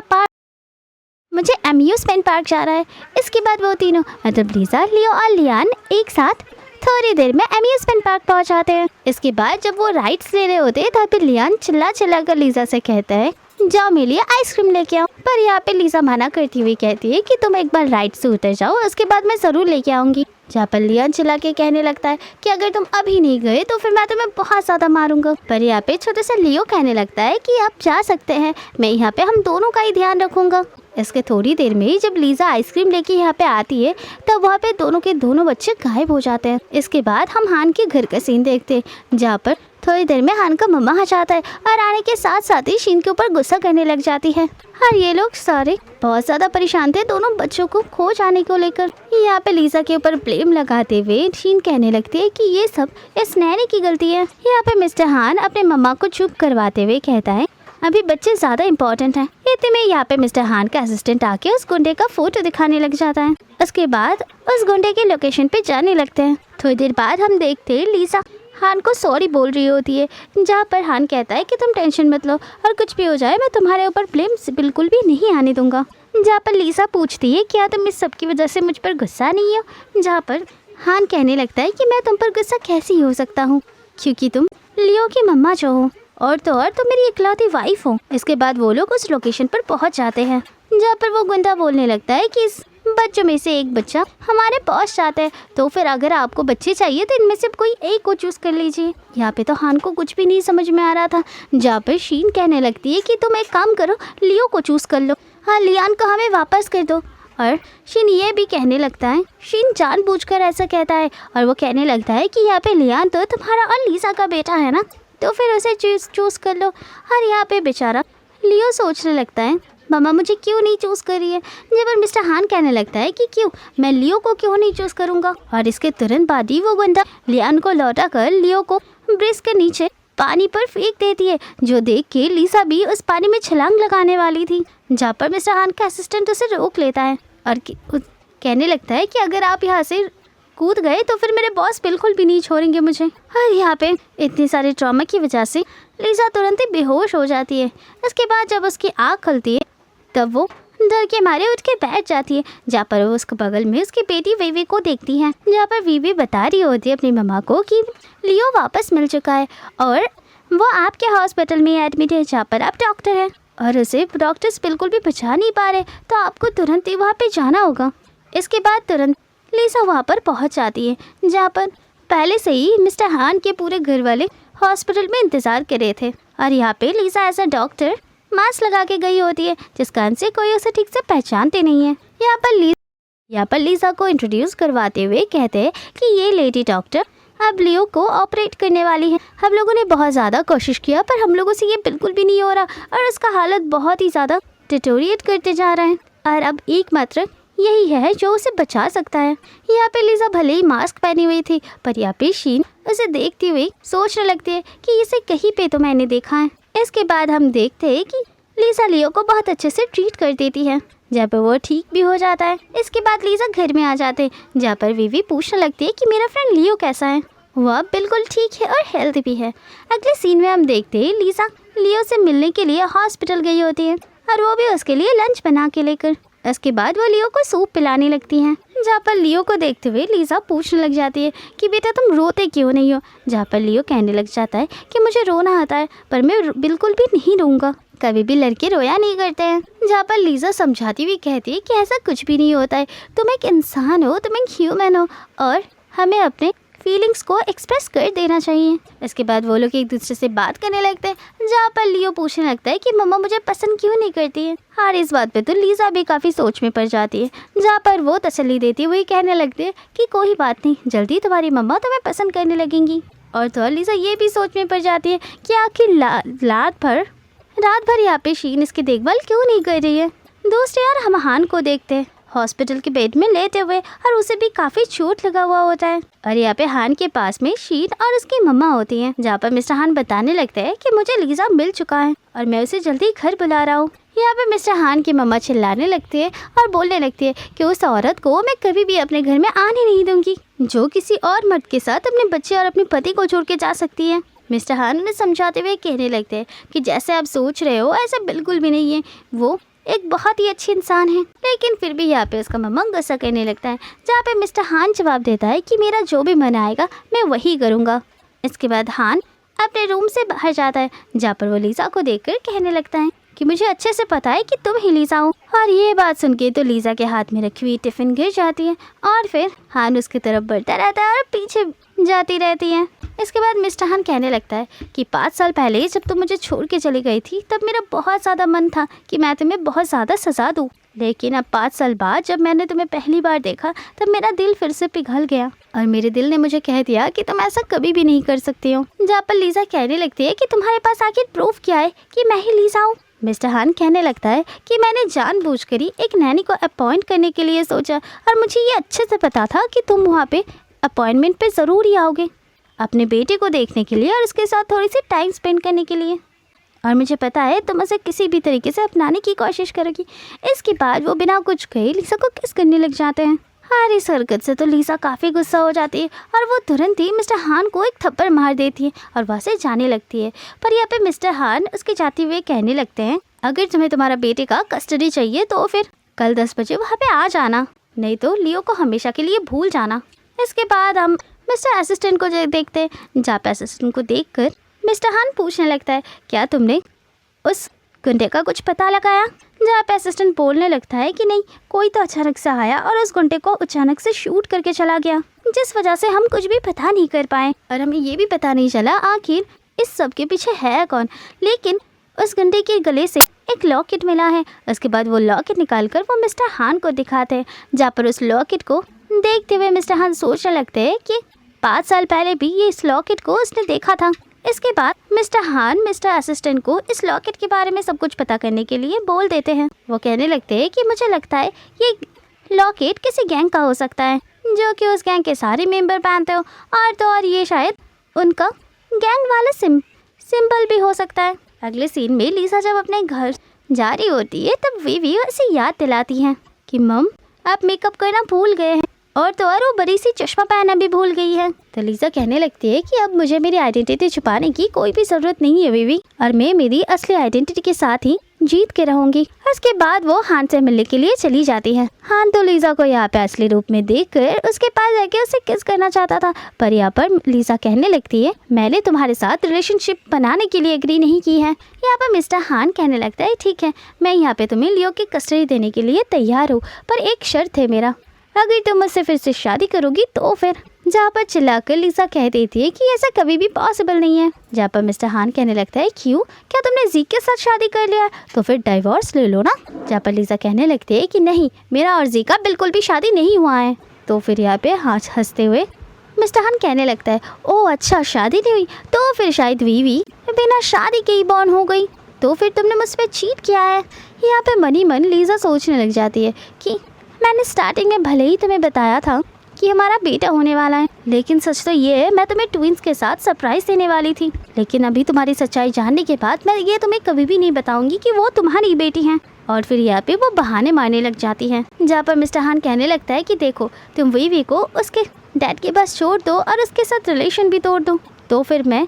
पार्क जा रहा है। इसके बाद वो तीनों मतलब लीजा, लियो और लियान एक साथ थोड़ी देर में अम्यूज़मेंट पार्क पहुंच जाते हैं। इसके बाद जब वो राइड्स ले रहे होते हैं तभी लियान चिल्ला चिल्ला कर लीजा से कहता है जाओ मेरे लिए आइसक्रीम लेके आओ। पर यहाँ पे लीजा मना करती हुई कहती है कि तुम एक बार राइड से उतर जाओ, उसके बाद मैं ज़रूर लेके आऊँगी। जहाँ पर लियान चिल्ला के कहने लगता है कि अगर तुम अभी नहीं गए तो फिर मैं तुम्हें बहुत ज़्यादा मारूंगा। पर यहाँ पे छोटे से लियो कहने लगता है कि आप जा सकते हैं, मैं यहाँ पे हम दोनों का ही ध्यान रखूँगा। इसके थोड़ी देर में जब लीजा आइसक्रीम लेके यहाँ पे आती है तब वहाँ पे दोनों के दोनों बच्चे गायब हो जाते हैं। इसके बाद हम हान के घर का सीन देखते हैं, जहाँ पर थोड़ी देर में हान का मम्मा आ जाता है और आने के साथ साथ ही शीन के ऊपर गुस्सा करने लग जाती है। और ये लोग सारे बहुत ज़्यादा परेशान थे दोनों बच्चों को खो जाने को लेकर। यहाँ पे लीजा के ऊपर ब्लेम लगाते हुए शीन कहने लगती है कि ये सब इस नैनी की गलती है। यहाँ पे मिस्टर हान अपने मम्मा को चुप करवाते हुए कहता है अभी बच्चे ज़्यादा इम्पोर्टेंट हैं। इतने में यहाँ पे मिस्टर हान का असिस्टेंट आके उस गुंडे का फोटो दिखाने लग जाता है। उसके बाद उस गुंडे के लोकेशन पे जाने लगते हैं। थोड़ी देर बाद हम देखते हैं लीजा हान को सॉरी बोल रही होती है, जहाँ पर हान कहता है कि तुम टेंशन मत लो और कुछ भी हो जाए मैं तुम्हारे ऊपर ब्लेम बिल्कुल भी नहीं आने दूंगा। जहाँ पर लीजा पूछती है क्या तुम इस सब की वजह से मुझ पर गुस्सा नहीं हो। जहाँ पर हान कहने लगता है कि मैं तुम पर गुस्सा कैसे ही हो सकता हूँ क्योंकि तुम लियो की मम्मा जो हो और तो और तुम मेरी इकलौती वाइफ हो। इसके बाद वो लोग उस लोकेशन पर पहुँच जाते हैं, जहाँ पर वो गुंडा बोलने लगता है कि इस बच्चों में से एक बच्चा हमारे पास जाता है, तो फिर अगर आपको बच्चे चाहिए तो इनमें से कोई एक को चूज़ कर लीजिए। यहाँ पे तो हान को कुछ भी नहीं समझ में आ रहा था। जहाँ पर शीन कहने लगती है कि तुम एक काम करो लियो को चूज़ कर लो, हाँ लियान को हमें वापस कर दो। और शीन ये भी कहने लगता है, शीन जानबूझकर ऐसा कहता है और वो कहने लगता है कि यहाँ पे लियान तो तुम्हारा और लीजा का बेटा है ना, तो फिर उसे चूज़ कर लो। और यहाँ पे बेचारा लियो सोचने लगता है मम्मा मुझे क्यों नहीं चूज़ करी है। जब पर मिस्टर हान कहने लगता है कि क्यों, मैं लियो को क्यों नहीं चूज़ करूँगा। और इसके तुरंत बाद ही वो गुंडा लियान को लौटा कर लियो को ब्रिज के नीचे पानी पर फेंक देती है, जो देख के लीसा भी उस पानी में छलांग लगाने वाली थी। जहाँ पर मिस्टर हान का असिस्टेंट उसे रोक लेता है और कहने लगता है कि अगर आप यहाँ से कूद गए तो फिर मेरे बॉस बिल्कुल भी नहीं छोड़ेंगे मुझे। और यहाँ पे इतने सारे ट्रॉमा की वजह से लीजा तुरंत ही बेहोश हो जाती है। इसके बाद जब उसकी आँख खुलती है तब वो डर के मारे उठ के बैठ जाती है, जहाँ पर वो उसके बगल में उसकी बेटी वीवी को देखती है, जहाँ पर वीवी बता रही होती है अपनी मम्मा को कि लियो वापस मिल चुका है और वो आपके हॉस्पिटल में एडमिट है जहाँ पर आप डॉक्टर हैं और उसे डॉक्टर्स बिल्कुल भी बचा नहीं पा रहे, तो आपको तुरंत ही वहाँ पे जाना होगा। इसके बाद तुरंत लीसा वहाँ पर पहुँच जाती है, जहाँ पर पहले से ही मिस्टर हान के पूरे घर वाले हॉस्पिटल में इंतज़ार कर रहे थे। और यहाँ पे लीसा एज अ डॉक्टर मास्क लगा के गई होती है, जिस कारण से कोई उसे ठीक से पहचानते नहीं है। यहाँ पर लीसा को इंट्रोड्यूस करवाते हुए कहते हैं कि ये लेडी डॉक्टर अब लियो को ऑपरेट करने वाली है। हम लोगों ने बहुत ज़्यादा कोशिश किया पर हम लोगों से ये बिल्कुल भी नहीं हो रहा और उसका हालत बहुत ही ज़्यादा डिटोरिएट करते जा रहा है और अब एकमात्र यही है जो उसे बचा सकता है। यहाँ पे लीजा भले ही मास्क पहनी हुई थी पर यहाँ पे शीन उसे देखती हुई सोचने लगती है कि इसे कहीं पे तो मैंने देखा है। इसके बाद हम देखते हैं कि लीजा लियो को बहुत अच्छे से ट्रीट कर देती है, जहाँ पर वो ठीक भी हो जाता है। इसके बाद लीजा घर में आ जाते हैं, जहाँ पर वीवी पूछने लगती है कि मेरा फ्रेंड लियो कैसा है। वह बिल्कुल ठीक है और हेल्दी भी है। अगले सीन में हम देखते हैं लीजा लियो से मिलने के लिए हॉस्पिटल गई होती है और वो भी उसके लिए लंच बना के लेकर। इसके बाद वो लियो को सूप पिलाने लगती हैं, जहाँ पर लियो को देखते हुए लीजा पूछने लग जाती है कि बेटा तुम रोते क्यों नहीं हो। जहाँ पर लियो कहने लग जाता है कि मुझे रोना आता है पर मैं बिल्कुल भी नहीं रोऊंगा, कभी भी लड़के रोया नहीं करते हैं। जहाँ पर लीजा समझाती हुई कहती है कि ऐसा कुछ भी नहीं होता है, तुम एक इंसान हो, तुम एक ह्यूमन हो और हमें अपने फीलिंग्स को एक्सप्रेस कर देना चाहिए। इसके बाद वो लोग एक दूसरे से बात करने लगते हैं, जहाँ पर लियो पूछने लगता है कि मम्मा मुझे पसंद क्यों नहीं करती है। और इस बात पे तो लीजा भी काफ़ी सोच में पड़ जाती है, जहाँ पर वो तसल्ली देती है वही कहने लगती है कि कोई बात नहीं, जल्दी तुम्हारी मम्मा तुम्हें पसंद करने लगेंगी। और तो लीजा ये भी सोच में पड़ जाती है कि आखिर रात भर यहाँ पे शीन इसकी देखभाल क्यों नहीं कर रही है। दूसरी ओर हम हान को देखते हैं हॉस्पिटल के बेड में लेटे हुए और उसे भी काफ़ी चोट लगा हुआ होता है। और यहाँ पे हान के पास में शीन और उसकी मम्मा होती हैं, जहाँ पर मिस्टर हान बताने लगते हैं कि मुझे लीजा मिल चुका है और मैं उसे जल्दी घर बुला रहा हूँ। यहाँ पे मिस्टर हान की मम्मा चिल्लाने लगती है और बोलने लगती है कि उस औरत को मैं कभी भी अपने घर में आने नहीं दूंगी जो किसी और मर्द के साथ अपने बच्चे और अपने पति को छोड़ के जा सकती है। मिस्टर हान उन्हें समझाते हुए कहने लगते हैं कि जैसे आप सोच रहे हो ऐसा बिल्कुल भी नहीं है, वो एक बहुत ही अच्छी इंसान है। लेकिन फिर भी यहाँ पे उसका मम्मा गुस्सा करने लगता है, जहाँ पे मिस्टर हान जवाब देता है कि मेरा जो भी मन आएगा मैं वही करूँगा। इसके बाद हान अपने रूम से बाहर जाता है, जहाँ पर वो लीजा को देखकर कहने लगता है कि मुझे अच्छे से पता है कि तुम ही लीजा हो। और ये बात सुन के तो लीजा के हाथ में रखी हुई टिफ़िन गिर जाती है और फिर हान उसकी तरफ बढ़ता रहता है और पीछे जाती रहती है। इसके बाद मिस्टर हान कहने लगता है कि 5 साल पहले जब तुम मुझे छोड़ के चली गई थी तब मेरा बहुत ज़्यादा मन था कि मैं तुम्हें बहुत ज़्यादा सज़ा दूँ, लेकिन अब 5 साल बाद जब मैंने तुम्हें पहली बार देखा तब मेरा दिल फिर से पिघल गया और मेरे दिल ने मुझे कह दिया कि तुम ऐसा कभी भी नहीं कर सकती हो। जहाँ पर लीजा कहने लगती है कि तुम्हारे पास आखिर प्रूफ क्या है कि मैं ही लीजा हूँ। मिस्टर हान कहने लगता है कि मैंने जानबूझकर ही एक नैनी को अपॉइंट करने के लिए सोचा और मुझे ये अच्छे से पता था कि तुम वहाँ पे अपॉइंटमेंट पे ज़रूर ही आओगे अपने बेटे को देखने के लिए और उसके साथ थोड़ी सी टाइम स्पेंड करने के लिए, और मुझे पता है तुम उसे किसी भी तरीके से अपनाने की कोशिश करोगी। इसके बाद वो बिना कुछ कहे लीजा को किस करने लग जाते हैं। और इस हरकत से तो लीजा काफ़ी गुस्सा हो जाती है और वो तुरंत ही मिस्टर हान को एक थप्पड़ मार देती है और वहाँ से जाने लगती है। पर यहाँ पे मिस्टर हान उसके जाते हुए कहने लगते हैं अगर तुम्हें तुम्हारा बेटे का कस्टडी चाहिए तो फिर कल 10 बजे वहाँ पे आ जाना, नहीं तो लियो को हमेशा के लिए भूल जाना। इसके बाद हम मिस्टर असिस्टेंट को देखते हैं, जहाँ पे असिस्टेंट को देखकर मिस्टर हान पूछने लगता है क्या तुमने उस गुंडे का कुछ पता लगाया। जहाँ पे असिस्टेंट बोलने लगता है कि नहीं, कोई तो अचानक से आया और उस गुंडे को अचानक से शूट करके चला गया, जिस वजह से हम कुछ भी पता नहीं कर पाए और हमें ये भी पता नहीं चला आखिर इस सब के पीछे है कौन। लेकिन उस गुंडे के गले से एक लॉकेट मिला है। उसके बाद वो लॉकेट निकालकर वो मिस्टर हान को दिखाते हैं, जहाँ पर उस लॉकेट को देखते हुए मिस्टर हान सोचने लगते हैं कि 5 साल पहले भी ये इस लॉकेट को उसने देखा था। इसके बाद मिस्टर हान मिस्टर असिस्टेंट को इस लॉकेट के बारे में सब कुछ पता करने के लिए बोल देते हैं। वो कहने लगते हैं कि मुझे लगता है ये लॉकेट किसी गैंग का हो सकता है जो कि उस गैंग के सारे मेंबर पहनते हो, और तो और ये शायद उनका गैंग वाला सिंबल भी हो सकता है। अगले सीन में लीजा जब अपने घर जा रही होती है तब वीवी उसे याद दिलाती है कि मम आप मेकअप करना भूल गए हैं और तो और वो बड़ी सी चश्मा पहनना भी भूल गई है। तो लीजा कहने लगती है कि अब मुझे मेरी आइडेंटिटी छुपाने की कोई भी जरूरत नहीं है वीवी, और मैं मेरी असली आइडेंटिटी के साथ ही जीत के रहूंगी। उसके बाद वो हान से मिलने के लिए चली जाती है। हान तो लीजा को यहाँ पे असली रूप में देखकर उसके पास जाके उसे किस करना चाहता था, पर यहाँ पर लीजा कहने लगती है मैंने तुम्हारे साथ रिलेशनशिप बनाने के लिए एग्री नहीं की है। यहाँ पर मिस्टर हान कहने लगता है ठीक है, मैं यहाँ पे तुम्हें लियो की कस्टडी देने के लिए तैयार हूँ, पर एक शर्त है मेरा, अगर तुम मुझसे फिर से शादी करोगी तो फिर। जहाँ पर चिल्लाकर लीजा कह देती है कि ऐसा कभी भी पॉसिबल नहीं है। जहाँ पर मिस्टर हान कहने लगता है क्यों, क्या तुमने जी के साथ शादी कर लिया है तो फिर डाइवोर्स ले लो ना। जहाँ पर लीजा कहने लगती है कि नहीं, मेरा और जी का बिल्कुल भी शादी नहीं हुआ है। तो फिर यहाँ पे हंसते हुए मिस्टर हान कहने लगता है ओह अच्छा, शादी नहीं हुई तो फिर शायद वीवी बिना शादी के ही बॉर्न हो गई, तो फिर तुमने मुझ पर चीट किया है। यहाँ पे मनी मन लीजा सोचने लग जाती है कि मैंने स्टार्टिंग में भले ही तुम्हें बताया था कि हमारा बेटा होने वाला है, लेकिन सच तो ये है मैं तुम्हें ट्विंस के साथ सरप्राइज देने वाली थी, लेकिन अभी तुम्हारी सच्चाई जानने के बाद मैं ये तुम्हें कभी भी नहीं बताऊंगी कि वो तुम्हारी बेटी हैं। और फिर यहाँ पे वो बहाने मारने लग जाती हैं। जहाँ पर मिस्टर हान कहने लगता है कि देखो तुम वीवी को उसके डैड के पास छोड़ दो और उसके साथ रिलेशन भी तोड़ दो, तो फिर मैं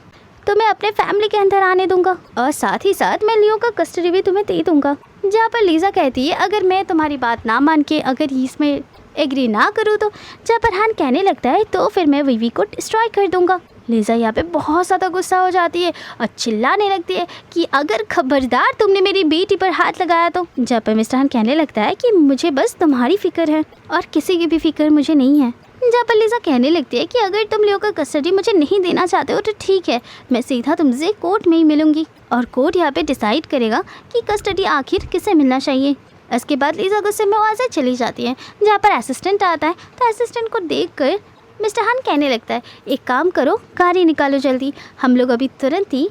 तुम्हें अपने फैमिली के अंदर आने दूंगा और साथ ही साथ मैं लियो का कस्टडी भी तुम्हें दे दूंगा। जहाँ पर लीजा कहती है अगर मैं तुम्हारी बात ना मान के अगर इसमें एग्री ना करूँ तो। जहाँ पर हान कहने लगता है तो फिर मैं वीवी को डिस्ट्रॉय कर दूंगा। लीजा यहाँ पे बहुत ज़्यादा गुस्सा हो जाती है और चिल्लाने लगती है कि अगर खबरदार तुमने मेरी बेटी पर हाथ लगाया तो। जहाँ पर मिस्टर हान कहने लगता है कि मुझे बस तुम्हारी फिक्र है और किसी की भी फिक्र मुझे नहीं है। जहाँ पर लीजा कहने लगती है कि अगर तुम लियो का कस्टडी मुझे नहीं देना चाहते हो तो ठीक है, मैं सीधा तुमसे कोर्ट में ही मिलूंगी और कोर्ट यहाँ पे डिसाइड करेगा कि कस्टडी आखिर किसे मिलना चाहिए। इसके बाद लीजा गुस्से में वहाँ से चली जाती है। जहाँ पर असिस्टेंट आता है तो असिस्टेंट को देखकर मिस्टर हान कहने लगता है एक काम करो, गाड़ी निकालो जल्दी, हम लोग अभी तुरंत ही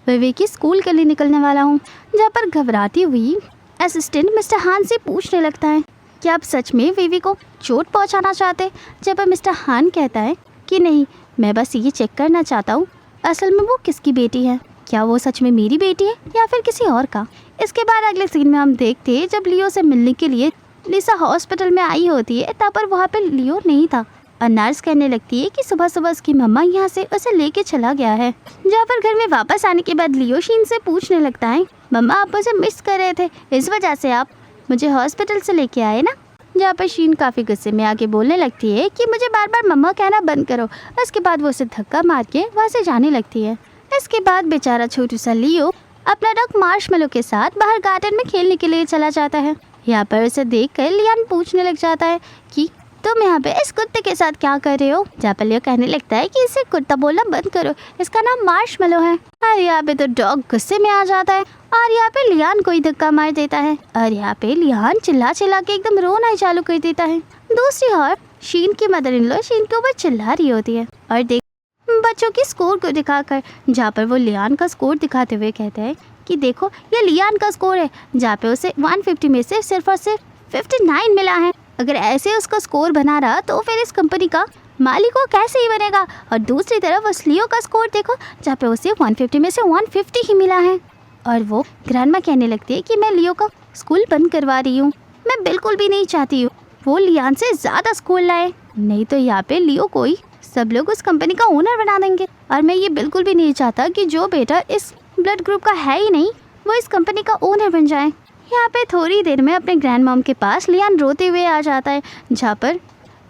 वे की स्कूल के लिए निकलने वाला हूँ। जहाँ पर घबराती हुई असिस्टेंट मिस्टर हान से पूछने लगता है क्या आप सच में वीवी को चोट पहुंचाना चाहते। जब पर मिस्टर हान कहता है कि नहीं, मैं बस ये चेक करना चाहता हूँ असल में वो किसकी बेटी है, क्या वो सच में मेरी बेटी है या फिर किसी और का। इसके बाद अगले सीन में हम देखते हैं जब लियो से मिलने के लिए लिसा हॉस्पिटल में आई होती है, तब पर वहाँ पे लियो नहीं था और नर्स कहने लगती है कि सुबह सुबह उसकी मम्मा यहाँ से उसे लेके चला गया है। जहाँ पर घर में वापस आने के बाद लियो शीन से पूछने लगता है मम्मा आप मुझे मिस कर रहे थे, इस वजह से आप मुझे हॉस्पिटल से लेके आए ना। जहाँ पर शीन काफ़ी गुस्से में आके बोलने लगती है कि मुझे बार बार मम्मा कहना बंद करो। इसके बाद वो उसे धक्का मार के वहाँ से जाने लगती है। इसके बाद बेचारा छोटू सा लियो अपना डॉग मार्शमेलो के साथ बाहर गार्डन में खेलने के लिए चला जाता है। यहाँ पर उसे देखकर लियान पूछने लग जाता है कि तुम यहाँ पे इस कुत्ते के साथ क्या कर रहे हो। जहाँ पर लियो कहने लगता है कि इसे कुत्ता बोलना बंद करो, इसका नाम मार्शमेलो है। और यहाँ पे तो डॉग गुस्से में आ जाता है और यहाँ पे लियान को ही धक्का मार देता है और यहाँ पे लियान चिल्ला चिल्ला के एकदम रोना ही चालू कर देता है। दूसरी ओर शीन की मदर इन लॉ शीन के ऊपर चिल्ला रही होती है और बच्चों की स्कोर को दिखाकर, जहाँ पर वो लियान का स्कोर दिखाते हुए कहते हैं कि देखो ये लियान का स्कोर है, जहाँ पे उसे 150 में से सिर्फ और सिर्फ 59 मिला है। अगर ऐसे उसका स्कोर बना रहा तो फिर इस कंपनी का मालिक को कैसे ही बनेगा। और दूसरी तरफ उस लियो का स्कोर देखो, जहाँ पे उसे 150 में से 150 ही मिला है। और वो ग्रैंडमा कहने लगती है कि मैं लियो का स्कूल बंद करवा रही हूँ, मैं बिल्कुल भी नहीं चाहती हूँ वो लियान से ज़्यादा स्कोर लाए, नहीं तो यहाँ पे लियो को ही सब लोग उस कंपनी का ओनर बना देंगे। और मैं ये बिल्कुल भी नहीं चाहता कि जो बेटा इस ब्लड ग्रुप का है ही नहीं वो इस कंपनी का ओनर बन जाए। यहाँ पे थोड़ी देर में अपने ग्रैंड मॉम के पास लियान रोते हुए आ जाता है, जहाँ पर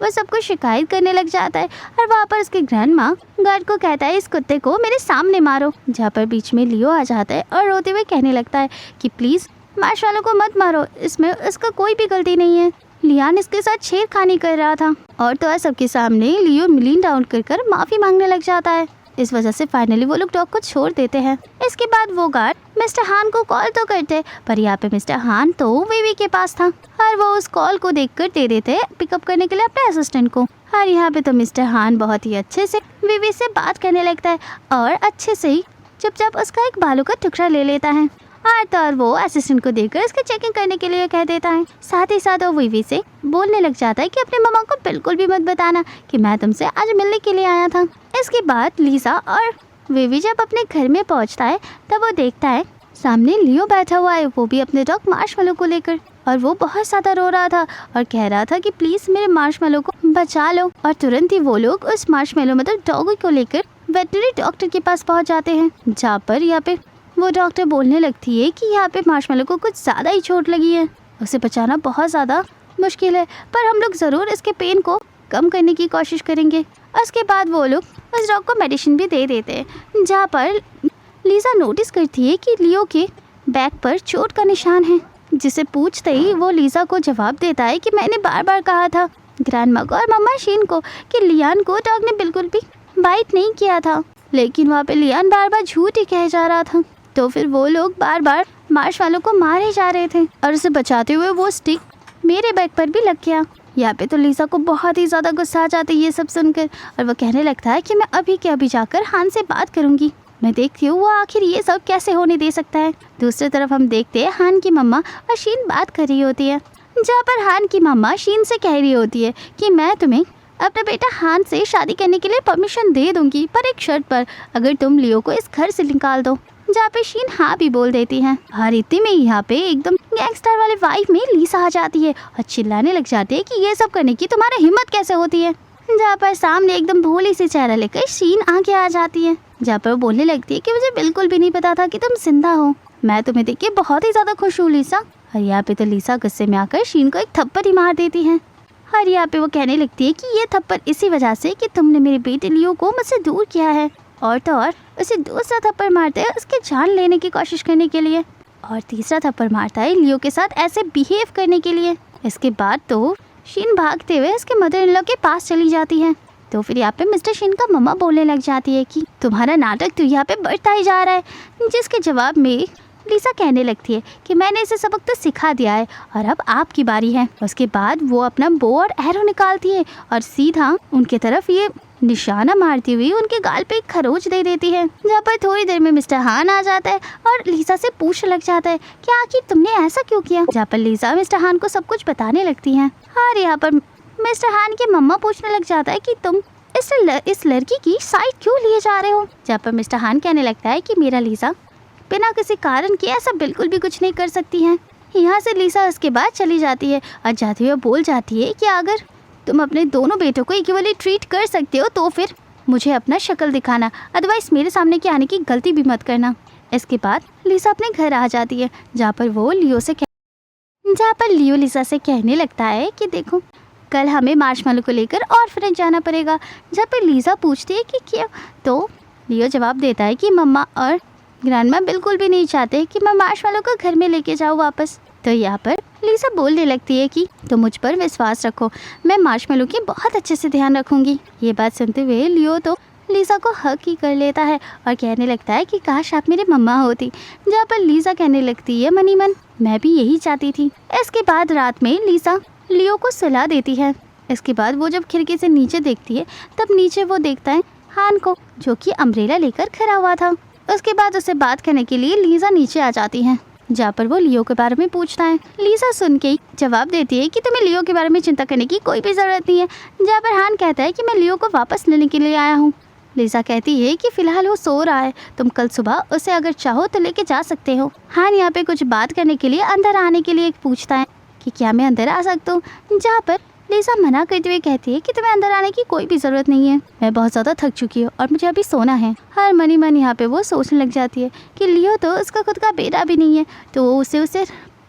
वो सबको शिकायत करने लग जाता है और वहाँ पर उसके ग्रैंड माँ गार्ड को कहता है इस कुत्ते को मेरे सामने मारो। जहाँ पर बीच में लियो आ जाता है और रोते हुए कहने लगता है कि प्लीज़ मार्शमेलो को मत मारो, इसमें उसका कोई भी गलती नहीं है, लियान इसके साथ छेड़खानी कर रहा था। और तो सबके सामने लियो लीन डाउन कर माफ़ी मांगने लग जाता है। इस वजह से फाइनली वो लोग डॉग को छोड़ देते हैं। इसके बाद वो गार्ड मिस्टर हान को कॉल तो करते, पर यहाँ पे मिस्टर हान तो वीवी के पास था और वो उस कॉल को देखकर दे देते पिकअप करने के लिए अपने असिस्टेंट को। और यहाँ पे तो मिस्टर हान बहुत ही अच्छे से वीवी से बात करने लगता है और अच्छे से ही चुपचाप उसका एक बालों का टुकड़ा ले लेता है। और वो असिस्टेंट को देखकर इसकी चेकिंग करने के लिए कह देता है। साथ ही साथ वो वीवी से बोलने लग जाता है कि अपने मम्मा को बिल्कुल भी मत बताना कि मैं तुमसे आज मिलने के लिए आया था। इसके बाद लीजा और विवी जब अपने घर में पहुंचता है तब वो देखता है सामने लियो बैठा हुआ है, वो भी अपने डॉग मार्शमेलो को लेकर, और वो बहुत ज़्यादा रो रहा था और कह रहा था कि प्लीज़ मेरे मार्शमेलो को बचा लो। और तुरंत ही वो लोग उस मार्शमेलो मतलब डॉगी को लेकर वेटनरी डॉक्टर के पास पहुंच जाते हैं, जहाँ पर यहाँ पे वो डॉक्टर बोलने लगती है कि यहाँ पे मार्शमेलो को कुछ ज़्यादा ही चोट लगी है, उसे बचाना बहुत ज़्यादा मुश्किल है, पर हम लोग ज़रूर इसके पेन को कम करने की कोशिश करेंगे। उसके बाद वो लोग उस डॉग को मेडिसिन भी दे देते हैं, जहाँ पर लीज़ा नोटिस करती है कि लियो के बैक पर चोट का निशान है, जिसे पूछते ही वो लीज़ा को जवाब देता है कि मैंने बार बार कहा था ग्रैंडमा को और मम्मा शीन को कि लियान को डॉग ने बिल्कुल भी बाइट नहीं किया था, लेकिन वहाँ पे लियान बार बार झूठ ही कह जा रहा था। तो फिर वो लोग बार बार मार्शमेलो को मारे जा रहे थे और उसे बचाते हुए वो स्टिक मेरे बैक पर भी लग गया। यहाँ पे तो लीज़ा को बहुत ही ज़्यादा गुस्सा आ जाती है ये सब सुनकर, और वो कहने लगता है कि मैं अभी के अभी जाकर हान से बात करूँगी, मैं देखती हूँ वो आखिर ये सब कैसे होने दे सकता है। दूसरी तरफ हम देखते हैं हान की मम्मा और शीन बात कर रही होती है, जहाँ पर हान की मम्मा शीन से कह रही होती है कि मैं तुम्हें अपना बेटा हान से शादी करने के लिए परमिशन दे दूंगी, पर एक शर्त पर, अगर तुम लियो को इस घर से निकाल दो। जहाँ पे शीन हाँ भी बोल देती है। हर इतने में यहाँ पे एकदम गैंगस्टर वाले वाइफ में लीसा आ जाती है और चिल्लाने लग जाती है कि ये सब करने की तुम्हारा हिम्मत कैसे होती है। जहाँ पर सामने एकदम भोली सी चेहरा लेकर शीन आगे आ जाती है, जहाँ पर वो बोलने लगती है कि मुझे बिल्कुल भी नहीं पता था कि तुम जिंदा हो, मैं तुम्हें देख के बहुत ही ज्यादा खुश हूँ लीसा। और यहाँ पे तो लीसा गुस्से में आकर शीन को एक थप्पड़ ही मार देती है। और यहाँ पे वो कहने लगती है कि ये थप्पड़ इसी वजह से कि तुमने मेरे बेटे लियो को मुझसे दूर किया है, और तो और उसे दूसरा थप्पड़ मारते है उसकी जान लेने की कोशिश करने के लिए, और तीसरा थप्पड़ मारता है लियो के साथ ऐसे बिहेव करने के लिए। इसके बाद तो शीन भागते हुए उसके मदर इन लॉ के पास चली जाती है। तो फिर यहाँ पे मिस्टर शीन का मम्मा बोलने लग जाती है कि तुम्हारा नाटक तो यहाँ पे बढ़ता ही जा रहा है, जिसके जवाब में लीसा कहने लगती है कि मैंने इसे सबक तो सिखा दिया है और अब आपकी बारी है। उसके बाद वो अपना बो और एरो निकालती है और सीधा उनके तरफ ये निशाना मारती हुई उनके गाल पे एक खरोच दे देती है, जहाँ पर थोड़ी देर में मिस्टर हान आ जाता है और लीसा से पूछने लग जाता है कि आखिर तुमने ऐसा क्यों किया। जहाँ पर लीसा मिस्टर हान को सब कुछ बताने लगती है और यहाँ पर मिस्टर हान की मम्मा पूछने लग जाता है कि तुम इस लड़की की साइड क्यों लिए जा रहे हो। जहाँ पर मिस्टर हान कहने लगता है कि मेरा लीसा बिना किसी कारण के ऐसा बिल्कुल भी कुछ नहीं कर सकती है। यहाँ से लीसा उसके बाद चली जाती है और जाते हुए बोल जाती है कि अगर तुम अपने दोनों बेटों को इक्वली ट्रीट कर सकते हो तो फिर मुझे अपना शक्ल दिखाना, अदरवाइज मेरे सामने के आने की गलती भी मत करना। इसके बाद लीसा अपने घर आ जाती है, जहाँ पर लियो लीसा से कहने लगता है कि देखो कल हमें मार्शमेलो को लेकर ऑर्फनेज जाना पड़ेगा। जहाँ पर लीसा पूछती है कि क्यों, तो लियो जवाब देता है कि मम्मा और ग्रैंडमा बिल्कुल भी नहीं चाहते कि मैं मार्शमेलो को घर में लेके जाऊँ वापस। तो यहाँ पर लीसा बोलने लगती है कि तो मुझ पर विश्वास रखो, मैं मार्शमेलो की बहुत अच्छे से ध्यान रखूंगी। ये बात सुनते हुए लियो तो लीसा को हक ही कर लेता है और कहने लगता है कि काश आप मेरी मम्मा होती। जहाँ पर लीसा कहने लगती है मनी मन मैं भी यही चाहती थी। इसके बाद रात में लीसा लियो को सुला देती है। इसके बाद वो जब खिड़की से नीचे देखती है तब नीचे वो देखता है हान को, जो कि अम्ब्रेला लेकर खड़ा हुआ था। उसके बाद उसे बात करने के लिए लीसा नीचे आ जाती है, जहाँ पर वो लियो के बारे में पूछता है। लीसा सुन के जवाब देती है कि तुम्हें लियो के बारे में चिंता करने की कोई भी ज़रूरत नहीं है। जहाँ पर हान कहता है कि मैं लियो को वापस लेने के लिए आया हूँ। लीसा कहती है कि फ़िलहाल वो सो रहा है, तुम कल सुबह उसे अगर चाहो तो लेके जा सकते हो। हान यहाँ पे कुछ बात करने के लिए अंदर आने के लिए पूछता है कि क्या मैं अंदर आ सकता हूँ, जहाँ पर लीसा मना करते हुए कहती है कि तुम्हें अंदर आने की कोई भी ज़रूरत नहीं है, मैं बहुत ज़्यादा थक चुकी हूँ और मुझे अभी सोना है। हर मनी मन यहाँ पे वो सोचने लग जाती है कि लियो तो उसका खुद का बेटा भी नहीं है, तो वो उसे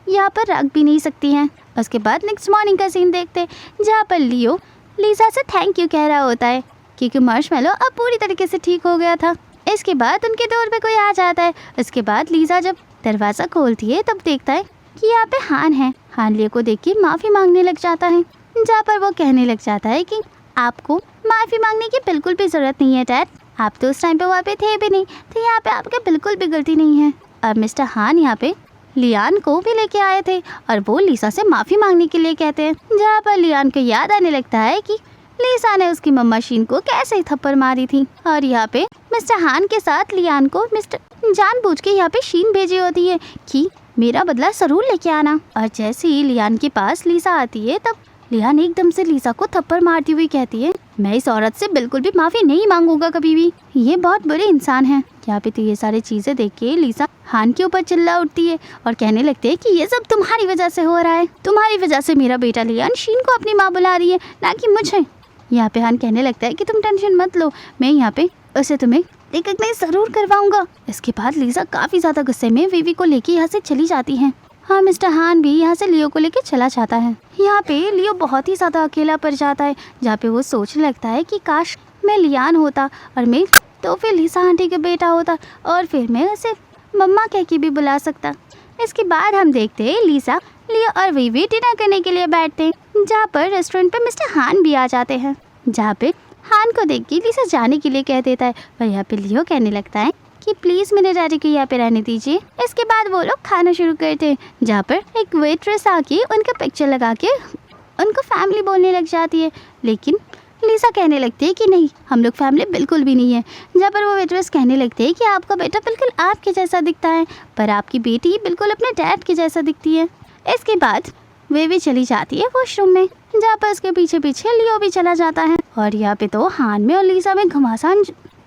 यहाँ पर रख भी नहीं सकती हैं। उसके बाद नेक्स्ट मॉर्निंग का सीन देखते हैं, जहाँ पर लियो लीसा से थैंक यू कह रहा होता है क्योंकि मार्शमेलो अब पूरी तरीके से ठीक हो गया था। इसके बाद उनके डोर पे कोई आ जाता है। उसके बाद लीसा जब दरवाज़ा खोलती है तब देखता है कि यहाँ पे हान है। हान लियो को देख के माफ़ी मांगने लग जाता है, जहाँ पर वो कहने लग जाता है कि आपको माफ़ी मांगने की बिल्कुल भी ज़रूरत नहीं है डैड, आप तो उस टाइम पे वहाँ पे थे भी नहीं, तो यहाँ पे आपकी बिल्कुल भी गलती नहीं है। अब मिस्टर हान यहाँ पे लियान को भी लेके आए थे और वो लीसा से माफ़ी मांगने के लिए कहते हैं, जहाँ पर लियान को याद आने लगता है कि लीसा ने उसकी मम्मा शीन को कैसे थप्पड़ मारी थी। और यहाँ पे मिस्टर हान के साथ लियान को मिस्टर जानबूझ के यहाँ पे शीन भेजी होती है कि मेरा बदला ज़रूर लेके आना। और जैसे ही लियान के पास लीसा आती है तब लियान एकदम से लीसा को थप्पड़ मारती हुई कहती है, मैं इस औरत से बिल्कुल भी माफी नहीं मांगूंगा कभी भी, ये बहुत बुरे इंसान है। यहाँ पे तो ये सारी चीजें देख के लीसा हान के ऊपर चिल्ला उठती है और कहने लगती है कि ये सब तुम्हारी वजह से हो रहा है, तुम्हारी वजह से मेरा बेटा लियान शीन को अपनी माँ बुला रही है, ना कि मुझे। यहाँ पे हान कहने लगता है कि तुम टेंशन मत लो, मैं यहाँ पे उसे तुम्हें रिकॉग्नाइज जरूर करवाऊंगा। इसके बाद लीसा काफी ज्यादा गुस्से में वीवी को लेके यहाँ से चली जाती है। हाँ, मिस्टर हान भी यहाँ से लियो को लेके चला जाता है। यहाँ पे लियो बहुत ही ज्यादा अकेला पड़ जाता है, जहाँ पे वो सोचने लगता है कि काश मैं लियान होता और मैं तो फिर लीसा आंटी का बेटा होता और फिर मैं उसे मम्मा कह के भी बुला सकता। इसके बाद हम देखते हैं लीसा, लियो और वीवी डिनर करने के लिए बैठते हैं, जहाँ पर रेस्टोरेंट पे मिस्टर हान भी आ जाते हैं। जहाँ पे हान को देख के लीसा जाने के लिए कह देता है, पर यहाँ पे लियो कहने लगता है कि प्लीज़ मेरे डैडी को यहाँ पे रहने दीजिए। इसके बाद वो लोग खाना शुरू करते हैं, जहाँ पर एक वेट्रेस आके उनका पिक्चर लगा के उनको फैमिली बोलने लग जाती है, लेकिन लीसा कहने लगती है कि नहीं, हम लोग फैमिली बिल्कुल भी नहीं है। जहाँ पर वो वेट्रेस कहने लगती है कि आपका बेटा बिल्कुल आपके जैसा दिखता है, पर आपकी बेटी बिल्कुल अपने डैड के जैसा दिखती है। इसके बाद वे भी चली जाती है वॉशरूम में, जहाँ पर उसके पीछे पीछे लियो भी चला जाता है। और यहाँ पे तो हान में और लीसा में घमासान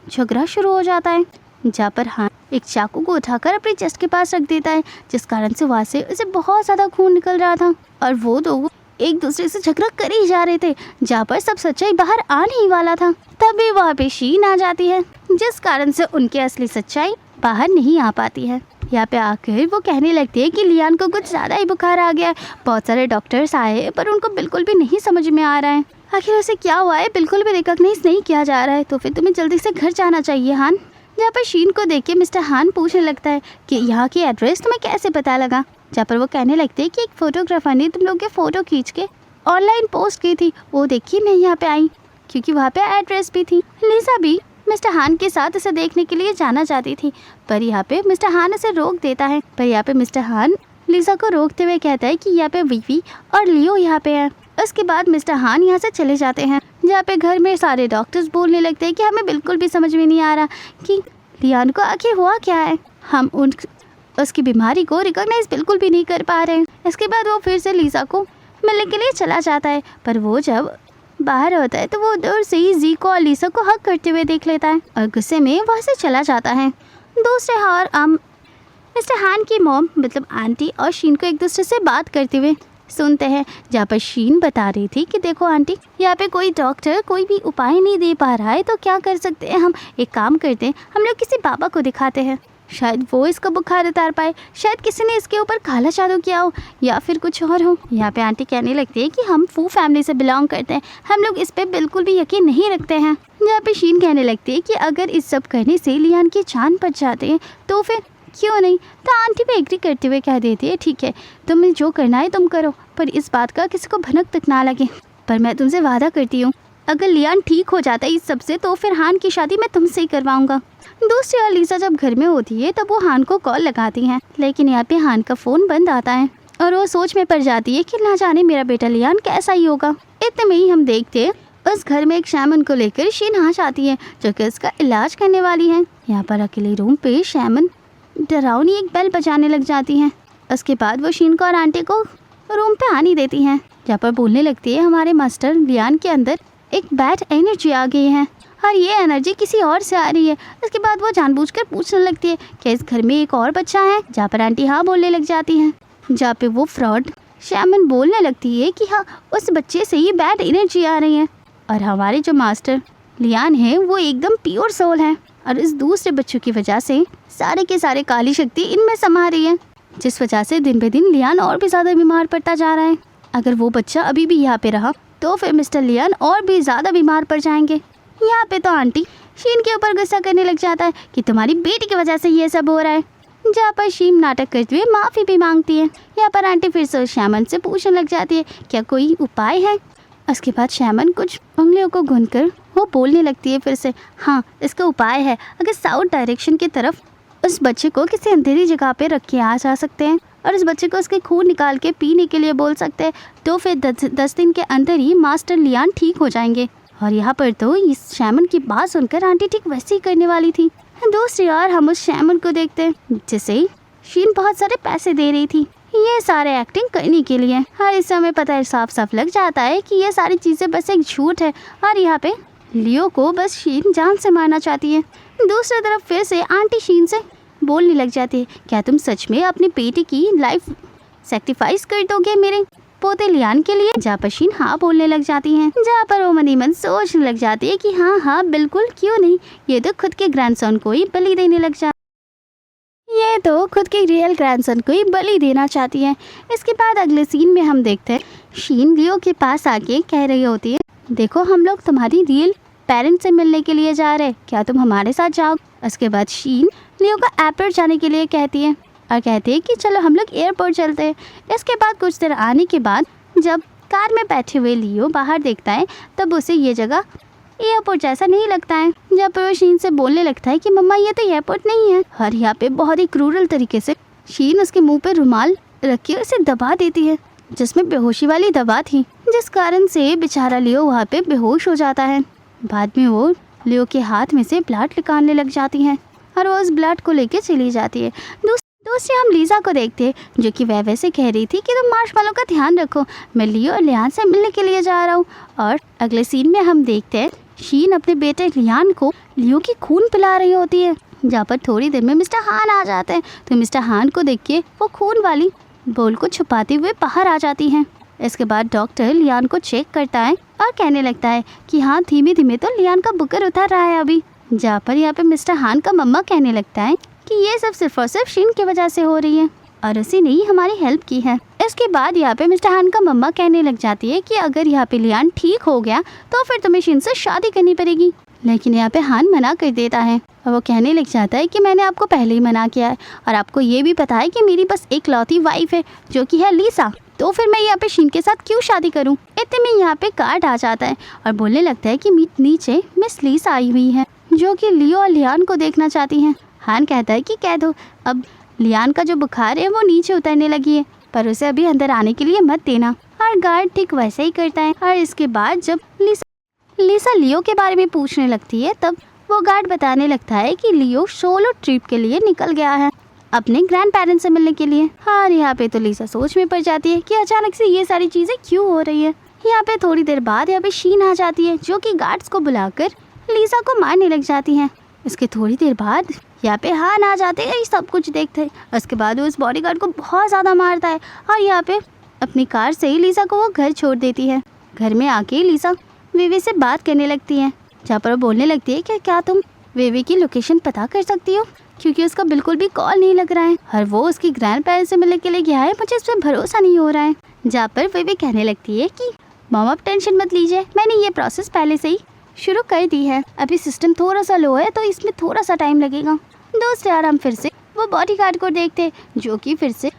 झगड़ा शुरू हो जाता है, जहाँ पर हान एक चाकू को उठाकर अपने चेस्ट के पास रख देता है, जिस कारण से वहाँ से उसे बहुत ज़्यादा खून निकल रहा था और वो दो एक दूसरे से झगड़ा कर ही जा रहे थे, जहाँ पर सब सच्चाई बाहर आने ही वाला था। तभी वहाँ पे शीन आ जाती है, जिस कारण से उनकी असली सच्चाई बाहर नहीं आ पाती है। यहाँ पे आकर वो कहने लगती है कि लियान को कुछ ज़्यादा ही बुखार आ गया है, बहुत सारे डॉक्टर्स आए पर उनको बिल्कुल भी नहीं समझ में आ रहा है, आखिर उसे क्या हुआ है, बिल्कुल भी रिकॉग्नाइज नहीं किया जा रहा है, तो फिर तुम्हें जल्दी से घर जाना चाहिए हान। जहाँ पर शीन को देख के मिस्टर हान पूछने लगता है कि यहाँ की एड्रेस तुम्हें कैसे पता लगा। जहाँ पर वो कहने लगते हैं कि एक फोटोग्राफर ने तुम लोग के फ़ोटो खींच के ऑनलाइन पोस्ट की थी, वो देखिए मैं यहाँ पे आई क्योंकि वहाँ पे एड्रेस भी थी। लीसा भी मिस्टर हान के साथ उसे देखने के लिए जाना चाहती थी, पर यहाँ पे मिस्टर हान उसे रोक देता है। पर यहाँ पे मिस्टर हान लीसा को रोकते हुए कहता है कि यहाँ पे वीवी और लियो यहाँ पे है। उसके बाद मिस्टर हान यहाँ से चले जाते हैं, जहाँ पे घर में सारे डॉक्टर्स बोलने लगते हैं कि हमें बिल्कुल भी समझ में नहीं आ रहा कि लियान को आखिर हुआ क्या है, हम उसकी बीमारी को रिकॉग्नाइज बिल्कुल भी नहीं कर पा रहे हैं। इसके बाद वो फिर से लीसा को मिलने के लिए चला जाता है, पर वो जब बाहर होता है तो वो दूर से ही जी को और लीसा को हक करते हुए देख लेता है और गुस्से में वहाँ से चला जाता है। दूसरे हार मिस्टर हान की मॉम मतलब आंटी और शीन को एक दूसरे से बात करते हुए सुनते हैं, जहाँ पर शीन बता रही थी कि देखो आंटी, यहाँ पे कोई डॉक्टर कोई भी उपाय नहीं दे पा रहा है, तो क्या कर सकते हैं हम, एक काम करते हैं, हम लोग किसी बाबा को दिखाते हैं, शायद वो इसका बुखार उतार पाए, शायद किसी ने इसके ऊपर काला जादू किया हो या फिर कुछ और हो। यहाँ पे आंटी कहने लगती है कि हम फू फैमिली से बिलोंग करते हैं, हम लोग इस पे बिल्कुल भी यकीन नहीं रखते हैं। यहाँ पे शीन कहने लगती है कि अगर इस सब करने से लियान की जान बच जाते हैं तो फिर क्यों नहीं। तो आंटी भी एग्री करते हुए कह देती है ठीक है, तुम्हें जो करना है तुम करो, पर इस बात का किसी को भनक तक ना लगे। पर मैं तुमसे वादा करती हूँ, अगर लियान ठीक हो जाता है इस सब से तो फिर हान की शादी मैं तुमसे ही करवाऊंगा। दूसरी ओर लीसा जब घर में होती है तब वो हान को कॉल लगाती हैं, लेकिन यहाँ पे हान का फ़ोन बंद आता है और वो सोच में पड़ जाती है कि ना जाने मेरा बेटा लियान कैसा ही होगा। इतने में ही हम देखते हैं उस घर में एक शैमन को लेकर शीन आ जाती है, जो कि उसका इलाज करने वाली है। यहाँ पर अकेले रूम पे शैमन डरावनी एक बेल बजाने लग जाती हैं। उसके बाद वो शीन को और आंटी को रूम पे आने देती हैं, जहाँ पर बोलने लगती है हमारे मास्टर लियान के अंदर एक बैड एनर्जी आ गई है और ये एनर्जी किसी और से आ रही है। उसके बाद वो जानबूझकर पूछने लगती है कि इस घर में एक और बच्चा है, जहाँ पर आंटी हाँ बोलने लग जाती हैं। जहाँ पे वो फ्रॉड शैमन बोलने लगती है कि हाँ उस बच्चे से ही बैड एनर्जी आ रही है और हमारे जो मास्टर लियान है वो एकदम प्योर सोल है और इस दूसरे बच्चों की वजह से सारे के सारे काली शक्ति इनमें समा रही है, जिस वजह से दिन पे दिन लियान और भी ज़्यादा बीमार पड़ता जा रहा है। अगर वो बच्चा अभी भी यहाँ पे रहा तो फिर मिस्टर लियान और भी ज़्यादा बीमार पड़ जाएंगे। यहाँ पे तो आंटी शीन के ऊपर गुस्सा करने लग जाता है कि तुम्हारी बेटी की वजह से ये सब हो रहा है, जहाँ पर शीन नाटक करते हुए माफ़ी भी मांगती है। यहाँ पर आंटी फिर से शैमन से पूछने लग जाती है क्या कोई उपाय है। उसके बाद शैमन कुछ उंगलियों को गूंथकर वो बोलने लगती है फिर से हाँ इसका उपाय है, अगर साउथ डायरेक्शन की तरफ उस बच्चे को किसी अंधेरी जगह पे रख के आ जा सकते हैं और उस बच्चे को उसके खून निकाल के पीने के लिए बोल सकते हैं, तो फिर 10 दिन के अंदर ही मास्टर लियान ठीक हो जाएंगे। और यहाँ पर तो इस शैमन की बात सुनकर आंटी ठीक वैसे ही करने वाली थी। दूसरी ओर हम उस शैमन को देखते हैं जिसे शीन बहुत सारे पैसे दे रही थी। ये सारे एक्टिंग करने के लिए। और इस समय पता है, साफ साफ लग जाता है कि ये सारी चीज़ें बस एक झूठ है और यहाँ पे लियो को बस शीन जान से मारना चाहती है। दूसरी तरफ फिर से आंटी शीन से बोलने लग जाती है, क्या तुम सच में अपनी बेटी की लाइफ सेक्रीफाइस कर दोगे मेरे पोते लियान के लिए? जहाँ पर शीन हाँ बोलने लग जाती हैं, जहाँ पर वो मनी मन सोचने लग जाती है कि हाँ हाँ बिल्कुल, क्यों नहीं, ये तो खुद के ग्रैंडसन को ही बलि देने लग जाती, ये तो खुद के रियल ग्रैंडसन को ही बलि देना चाहती है। इसके बाद अगले सीन में हम देखते हैं शीन लियो के पास आके कह रही होती है, देखो हम लोग तुम्हारी रियल पेरेंट्स से मिलने के लिए जा रहे हैं, क्या तुम हमारे साथ जाओ? उसके बाद शीन लियो को एयरपोर्ट जाने के लिए कहती है और कहती है कि चलो हम लोग एयरपोर्ट चलते हैं। इसके बाद कुछ देर आने के बाद जब कार में बैठे हुए लियो बाहर देखता है तब उसे ये जगह एयरपोर्ट जैसा नहीं लगता है। जब वो शीन से बोलने लगता है कि मम्मा ये तो एयरपोर्ट नहीं है, और यहाँ पे बहुत ही क्रूरल तरीके से शीन उसके मुंह पे रुमाल रख के उसे दबा देती है, जिसमें बेहोशी वाली दवा थी, जिस कारण से बेचारा लियो वहाँ पे बेहोश हो जाता है। बाद में वो लियो के हाथ में से ब्लड निकालने लग जाती है और वो उस ब्लड को लेके चली जाती है। दूसरी हम लीजा को देखते हैं, जो कि वह वैसे कह रही थी कि तुम मार्शमैलो का ध्यान रखो, मैं लियो और लियान से मिलने के लिए जा रहा हूँ। और अगले सीन में हम देखते हैं शीन अपने बेटे लियान को लियो की खून पिला रही होती है, जहाँ पर थोड़ी देर में मिस्टर हान आ जाते हैं। तो मिस्टर हान को देख के वो खून वाली बोल को छुपाते हुए बाहर आ जाती हैं। इसके बाद डॉक्टर लियान को चेक करता है और कहने लगता है कि हाँ धीमे धीमे तो लियान का बुकर उतर रहा है अभी। जहाँ पर यहाँ पे मिस्टर हान का मम्मा कहने लगता है कि ये सब सिर्फ और सिर्फ शीन की वजह से हो रही है और उसी ने ही हमारी हेल्प की है। इसके बाद यहाँ पे मिस्टर हान का मम्मा कहने लग जाती है कि अगर यहाँ पे लियान ठीक हो गया तो फिर तुम्हें शीन से शादी करनी पड़ेगी। लेकिन यहाँ पे हान मना कर देता है और वो कहने लग जाता है कि मैंने आपको पहले ही मना किया है और आपको ये भी पता है कि मेरी बस एक लौती वाइफ है जो कि है लीसा, तो फिर मैं यहाँ पे शीन के साथ क्यों शादी करूँ। इतने में यहाँ पे गार्ड आ जाता है और बोलने लगता है कि नीचे मिस लीसा आई हुई है जो कि लियो और लियान को देखना चाहती हैं। हान कहता है कि कह दो अब लियान का जो बुखार है वो नीचे उतरने लगी है, पर उसे अभी अंदर आने के लिए मत देना। और गार्ड ठीक वैसे ही करता है। और इसके बाद जब लीसा लियो के बारे में पूछने लगती है तब वो गार्ड बताने लगता है कि लियो सोलो ट्रिप के लिए निकल गया है अपने ग्रैंड पेरेंट्स से मिलने के लिए। और यहाँ पे तो लीसा सोच में पड़ जाती है कि अचानक से ये सारी चीज़ें क्यों हो रही है। यहाँ पे थोड़ी देर बाद यहाँ पे शीन आ जाती है जो कि गार्ड्स को बुलाकर लीसा को मारने लग जाती हैं। इसके थोड़ी देर बाद यहाँ पे हान आ जाते हैं, ये सब कुछ देखते हैं। उसके बाद वो उस बॉडीगार्ड को बहुत ज़्यादा मारता है और यहाँ पे अपनी कार से ही लीसा को वो घर छोड़ देती है। घर में आके लीसा वेवी से बात करने लगती है, जहाँ पर वो बोलने लगती है कि क्या तुम वेवी की लोकेशन पता कर सकती हो, क्योंकि उसका बिल्कुल भी कॉल नहीं लग रहा है और वो उसकी ग्रैंड पेरेंट्स से मिलने के लिए गया है, मुझे इस पर भरोसा नहीं हो रहा है। जहाँ पर वेवी कहने लगती है कि मॉम आप टेंशन मत लीजिए, मैंने ये प्रोसेस पहले से ही शुरू कर दी है, अभी सिस्टम थोड़ा सा लो है तो इसमें थोड़ा सा टाइम लगेगा। दूसरे बार हम फिर से वो बॉडीगार्ड को देखते जो कि फिर से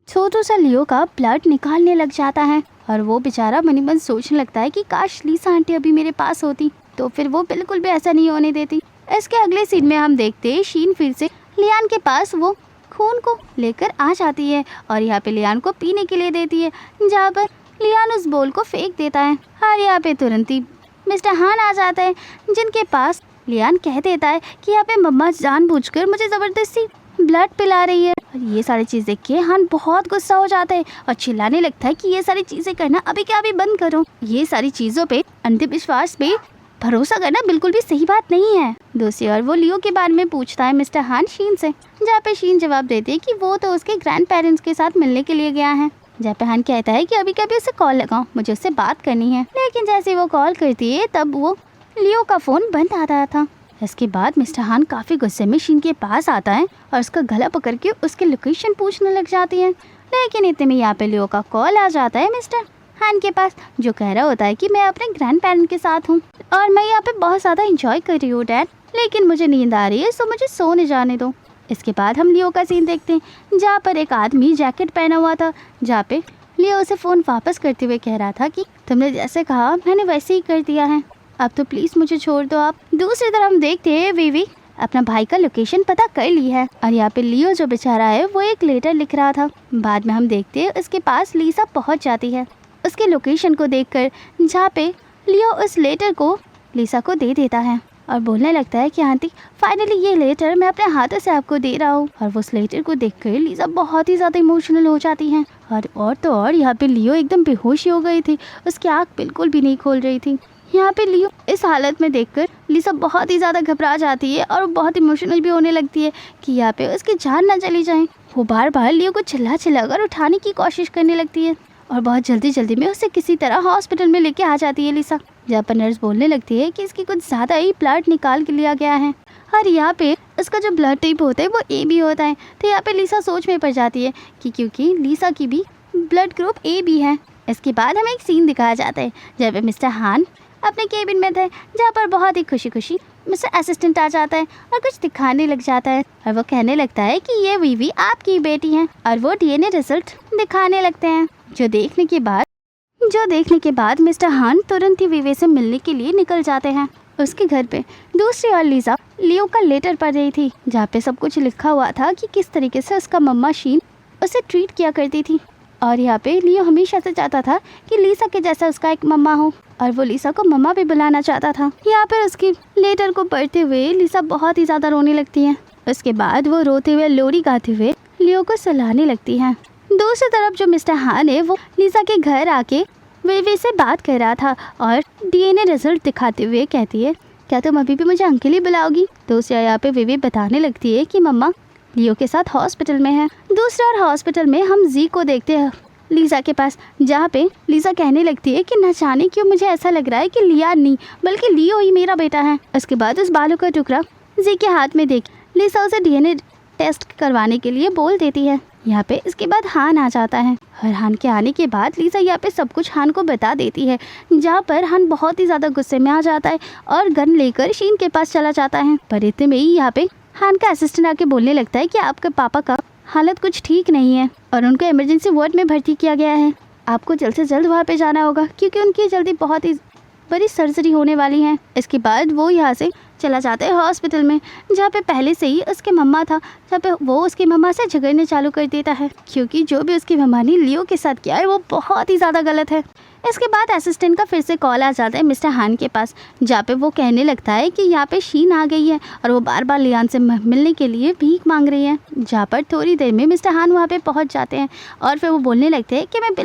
छोटू सा लियो का ब्लड निकालने लग जाता है और वो बेचारा मनी मन सोचने लगता है कि काश लीसा आंटी अभी मेरे पास होती तो फिर वो बिल्कुल भी ऐसा नहीं होने देती। इसके अगले सीन में हम देखते हैं शीन फिर से लियान के पास वो खून को लेकर आ जाती है और यहाँ पे लियान को पीने के लिए देती है, जहाँ पर लियान उस बोल को फेंक देता है। और यहाँ पे तुरंत ही मिस्टर हान आ जाता है, जिनके पास लियान कह देता है कि यहाँ पे मम्मा जानबूझकर मुझे ज़बरदस्ती ब्लड पिला रही है। और ये सारी चीज़ देख के हान बहुत गुस्सा हो जाता है और चिल्लाने लगता है कि ये सारी चीज़ें करना अभी क्या अभी बंद करो, ये सारी चीज़ों पे अंधविश्वास पे भरोसा करना बिल्कुल भी सही बात नहीं है। दूसरी ओर वो लियो के बारे में पूछता है मिस्टर हान शीन से, जहाँ पे शीन जवाब देती है कि वो तो उसके ग्रैंड पेरेंट्स के साथ मिलने के लिए गया है। जहाँ पे हान कहता है कि अभी कभी उसे कॉल लगाओ, मुझे उससे बात करनी है। लेकिन जैसे वो कॉल करती है तब वो लियो का फ़ोन बंद आ रहा था। इसके बाद मिस्टर हान काफ़ी गुस्से में शीन के पास आता है और उसका गला पकड़ के उसकी लोकेशन पूछने लग जाती है। लेकिन इतने में यहाँ पे लियो का कॉल आ जाता है मिस्टर हान के पास, जो कह रहा होता है कि मैं अपने ग्रैंड पेरेंट के साथ हूँ और मैं यहाँ पे बहुत ज़्यादा इंजॉय कर रही हूँ डैड, लेकिन मुझे नींद आ रही है सो मुझे सोने जाने दो। इसके बाद हम लियो का सीन देखते हैं, जहाँ पर एक आदमी जैकेट पहना हुआ था, जहाँ पे लियो उसे फ़ोन वापस करते हुए कह रहा था कि तुमने जैसे कहा मैंने वैसे ही कर दिया है, अब तो प्लीज़ मुझे छोड़ दो आप। दूसरी तरफ हम देखते हैं वीवी अपना भाई का लोकेशन पता कर ली है और यहाँ पे लियो जो बेचारा है वो एक लेटर लिख रहा था। बाद में हम देखते हैं उसके पास लीसा पहुँच जाती है उसके लोकेशन को देखकर, जहाँ पे लियो उस लेटर को लीसा को दे देता है और बोलने लगता है कि आंटी फाइनली ये लेटर मैं अपने हाथों से आपको दे रहा हूँ। और वो उस लेटर को देखकर लीजा बहुत ही ज़्यादा इमोशनल हो जाती है। और तो और यहाँ पे लियो एकदम बेहोश हो गई थी, उसकी आँख बिल्कुल भी नहीं खोल रही थी। यहाँ पे लियो इस हालत में देखकर लीजा बहुत ही ज़्यादा घबरा जाती है और बहुत इमोशनल भी होने लगती है कि यहाँ पे उसकी जान ना चली जाए। वो बार बार लियो को चिल्ला कर उठाने की कोशिश करने लगती है और बहुत जल्दी में उसे किसी तरह हॉस्पिटल में लेके आ जाती है लीसा। जहाँ पर नर्स बोलने लगती है कि इसकी कुछ ज़्यादा ही ब्लड निकाल के लिया गया है और यहाँ पे उसका जो ब्लड टाइप होता है वो ए बी होता है। तो यहाँ पे लीसा सोच में पड़ जाती है कि क्योंकि लीसा की भी ब्लड ग्रुप ए बी है। इसके बाद हमें एक सीन दिखाया जाता है जहाँ पे मिस्टर हान अपने केबिन में थे, जहाँ पर बहुत ही खुशी मिस्टर असिस्टेंट आ जाता है और कुछ दिखाने लग जाता है और वो कहने लगता है कि ये वीवी आपकी बेटी है और वो डीएनए रिजल्ट दिखाने लगते हैं। जो देखने के बाद मिस्टर हान तुरंत ही वीवी से मिलने के लिए निकल जाते हैं। उसके घर पे दूसरी ओर लीजा लियो का लेटर पढ़ रही थी, जहाँ पे सब कुछ लिखा हुआ था कि किस तरीके से उसका मम्मा शीन उसे ट्रीट किया करती थी। और यहाँ पे लियो हमेशा से चाहता था कि लीसा के जैसा उसका एक मम्मा हो और वो लीसा को मम्मा भी बुलाना चाहता था। यहाँ पर उसकी लेटर को पढ़ते हुए लीसा बहुत ही ज़्यादा रोने लगती है। उसके बाद वो रोते हुए लोरी गाते हुए लियो को सुलाने लगती है। दूसरी तरफ जो मिस्टर हान है वो लीसा के घर आके वीवी से बात कर रहा था और डीएनए रिजल्ट दिखाते हुए कहती है, क्या तुम अभी भी मुझे अंकल ही बुलाओगी? दूसरा यहाँ पे वीवी बताने लगती है कि मम्मा लियो के साथ हॉस्पिटल में है। दूसरा और हॉस्पिटल में हम जी को देखते हैं लीजा के पास, जहाँ पे लीजा कहने लगती है कि न जाने क्यों मुझे ऐसा लग रहा है कि लिया नहीं बल्कि लियो ही मेरा बेटा है। उसके बाद उस बालों का टुकड़ा जी के हाथ में देख लीजा उसे डीएनए टेस्ट करवाने के लिए बोल देती है। यहाँ पे इसके बाद हान आ जाता है और हान के आने के बाद लीजा यहाँ पे सब कुछ हान को बता देती है, जहाँ पर हान बहुत ही ज़्यादा गुस्से में आ जाता है और गन लेकर शीन के पास चला जाता है। पर इतने में ही यहाँ पे हान का असिस्टेंट आके बोलने लगता है कि आपके पापा का हालत कुछ ठीक नहीं है और उनको इमरजेंसी वार्ड में भर्ती किया गया है। आपको जल्द से जल्द वहाँ पे जाना होगा क्योंकि उनकी जल्दी बहुत ही बड़ी सर्जरी होने वाली है। इसके बाद वो यहाँ से चला जाता है हॉस्पिटल में, जहाँ पे पहले से ही उसके मम्मा था, जहाँ पे वो उसकी मम्मा से झगड़ने चालू कर देता है क्योंकि जो भी उसकी मम्मा ने लियो के साथ किया है वो बहुत ही ज़्यादा गलत है। इसके बाद असिस्टेंट का फिर से कॉल आ जाता है मिस्टर हान के पास, जहाँ पे वो कहने लगता है कि यहाँ पे शीन आ गई है और वो बार बार लियान से मिलने के लिए भीख मांग रही है। जहाँ पर थोड़ी देर में मिस्टर हान वहाँ पे पहुँच जाते हैं और फिर वो बोलने लगते हैं कि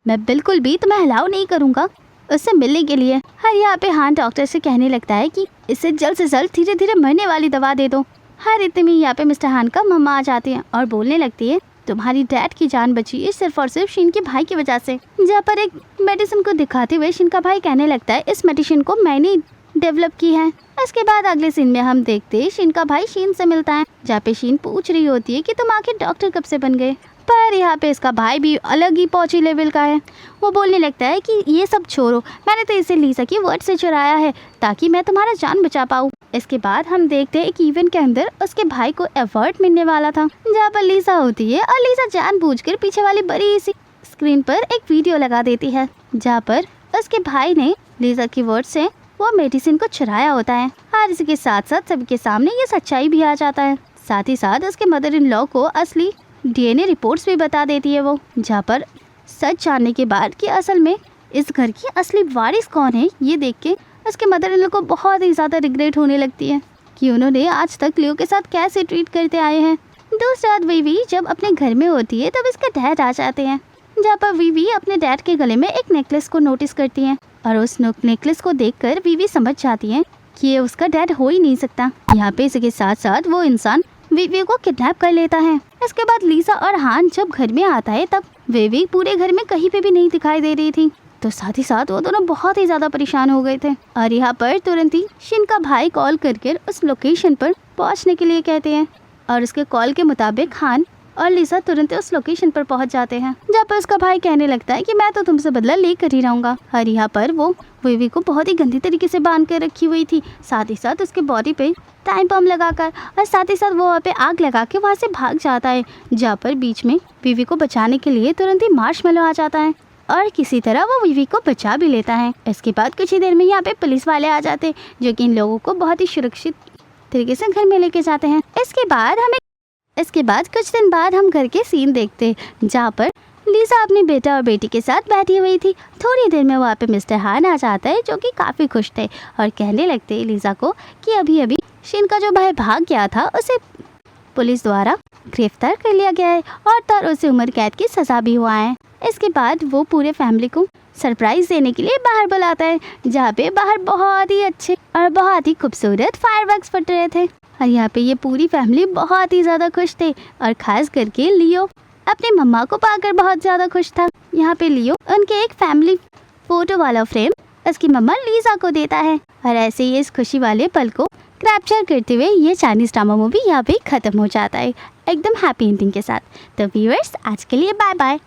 मैं बिल्कुल भी तुम्हें अलाउ नहीं करूँगा उससे मिलने के लिए। हर यहाँ पे हान डॉक्टर से कहने लगता है कि इससे जल्द से जल्द धीरे धीरे मरने वाली दवा दे दो। हर इतने में यहाँ पे मिस्टर हान का मम्मा आ जाती है और बोलने लगती है, तुम्हारी डैड की जान बची है सिर्फ और सिर्फ शीन के भाई की वजह से। जहाँ पर एक मेडिसिन को दिखाते हुए शीन का भाई कहने लगता है, इस मेडिसिन को मैंने डेवलप की है। इसके बाद अगले सीन में हम देखते हैं शीन का भाई शीन से मिलता है, जहाँ पे शीन पूछ रही होती है कि तुम आखिर डॉक्टर कब से बन गए। पर यहाँ पे इसका भाई भी अलग ही पहुंची लेवल का है। वो बोलने लगता है कि ये सब छोड़ो, मैंने तो इसे लीजा की वर्ड से चुराया है ताकि मैं तुम्हारा जान बचा पाऊँ। इसके बाद हम देखते हैं एक इवेंट के अंदर उसके भाई को अवार्ड मिलने वाला था, जहाँ पर लीजा होती है और लीजा जानबूझकर पीछे वाली बड़ी सी स्क्रीन पर एक वीडियो लगा देती है, जहाँ पर उसके भाई ने लीजा की वर्ड से वो मेडिसिन को चुराया होता है। और इसके साथ साथ सबके सामने ये सच्चाई भी आ जाता है। साथ ही साथ उसके मदर इन लॉ को असली डीएनए रिपोर्ट्स भी बता देती है वो, जहाँ पर सच जानने के बाद कि असल में इस घर की असली वारिस कौन है, ये देख के उसके मदर इन लॉ को बहुत ही ज़्यादा रिग्रेट होने लगती है कि उन्होंने आज तक लियो के साथ कैसे ट्रीट करते आए हैं। दूसरी रात वीवी जब अपने घर में होती है तब इसके डैड आ जाते हैं, जहाँ पर वीवी अपने डैड के गले में एक नेकलेस को नोटिस करती है और उस नेकलेस को देखकर वीवी समझ जाती है कि ये उसका डैड हो ही नहीं सकता। यहाँ पे इसके साथ साथ वो इंसान वीवी को किडनैप कर लेता है। इसके बाद लीजा और हान जब घर में आता है तब वीवी पूरे घर में कहीं पे भी नहीं दिखाई दे रही थी, तो साथ ही साथ वो दोनों बहुत ही ज्यादा परेशान हो गए थे। और यहाँ पर तुरंत ही शिन का भाई कॉल करके उस लोकेशन पर पहुँचने के लिए कहते हैं और उसके कॉल के मुताबिक हान और लीजा तुरंत उस लोकेशन पर पहुंच जाते हैं, जहाँ पर उसका भाई कहने लगता है कि मैं तो तुमसे बदला लेकर ही रहूंगा। और यहाँ पर वो वीवी को बहुत ही गंदी तरीके से बांध कर रखी हुई थी, साथ ही साथ उसके बॉडी पे टाइम बम लगाकर, और साथ ही साथ वो वहाँ पे आग लगा के वहाँ से भाग जाता है, जहाँ पर बीच में वीवी को बचाने के लिए तुरंत ही मार्शमैलो आ जाता है और किसी तरह वो वीवी को बचा भी लेता है। इसके बाद कुछ ही देर में यहाँ पे पुलिस वाले आ जाते जो कि इन लोगों को बहुत ही सुरक्षित तरीके से घर में लेके जाते हैं। इसके बाद कुछ दिन बाद हम घर के सीन देखते हैं, जहाँ पर लीसा अपने बेटा और बेटी के साथ बैठी हुई थी। थोड़ी देर में वहाँ पे मिस्टर हान आ जाता है, जो कि काफ़ी खुश थे और कहने लगते हैं लीसा को कि अभी अभी शिन का जो भाई भाग गया था उसे पुलिस द्वारा गिरफ्तार कर लिया गया है और उसे उम्र कैद की सज़ा भी हुआ है। इसके बाद वो पूरे फैमिली को सरप्राइज़ देने के लिए बाहर बुलाता है, जहाँ पे बाहर बहुत ही अच्छे और बहुत ही खूबसूरत फायरवर्क्स फट रहे थे और यहाँ पे ये पूरी फैमिली बहुत ही ज़्यादा खुश थे और ख़ास करके लियो अपनी मम्मा को पाकर बहुत ज़्यादा खुश था। यहाँ पे लियो उनके एक फैमिली फ़ोटो वाला फ्रेम उसकी मम्मा लीसा को देता है और ऐसे ही इस खुशी वाले पल को कैप्चर करते हुए ये चाइनीज़ ड्रामा मूवी यहाँ पे ख़त्म हो जाता है एकदम हैप्पी एंडिंग के साथ। तो व्यूअर्स आज के लिए बाय बाय।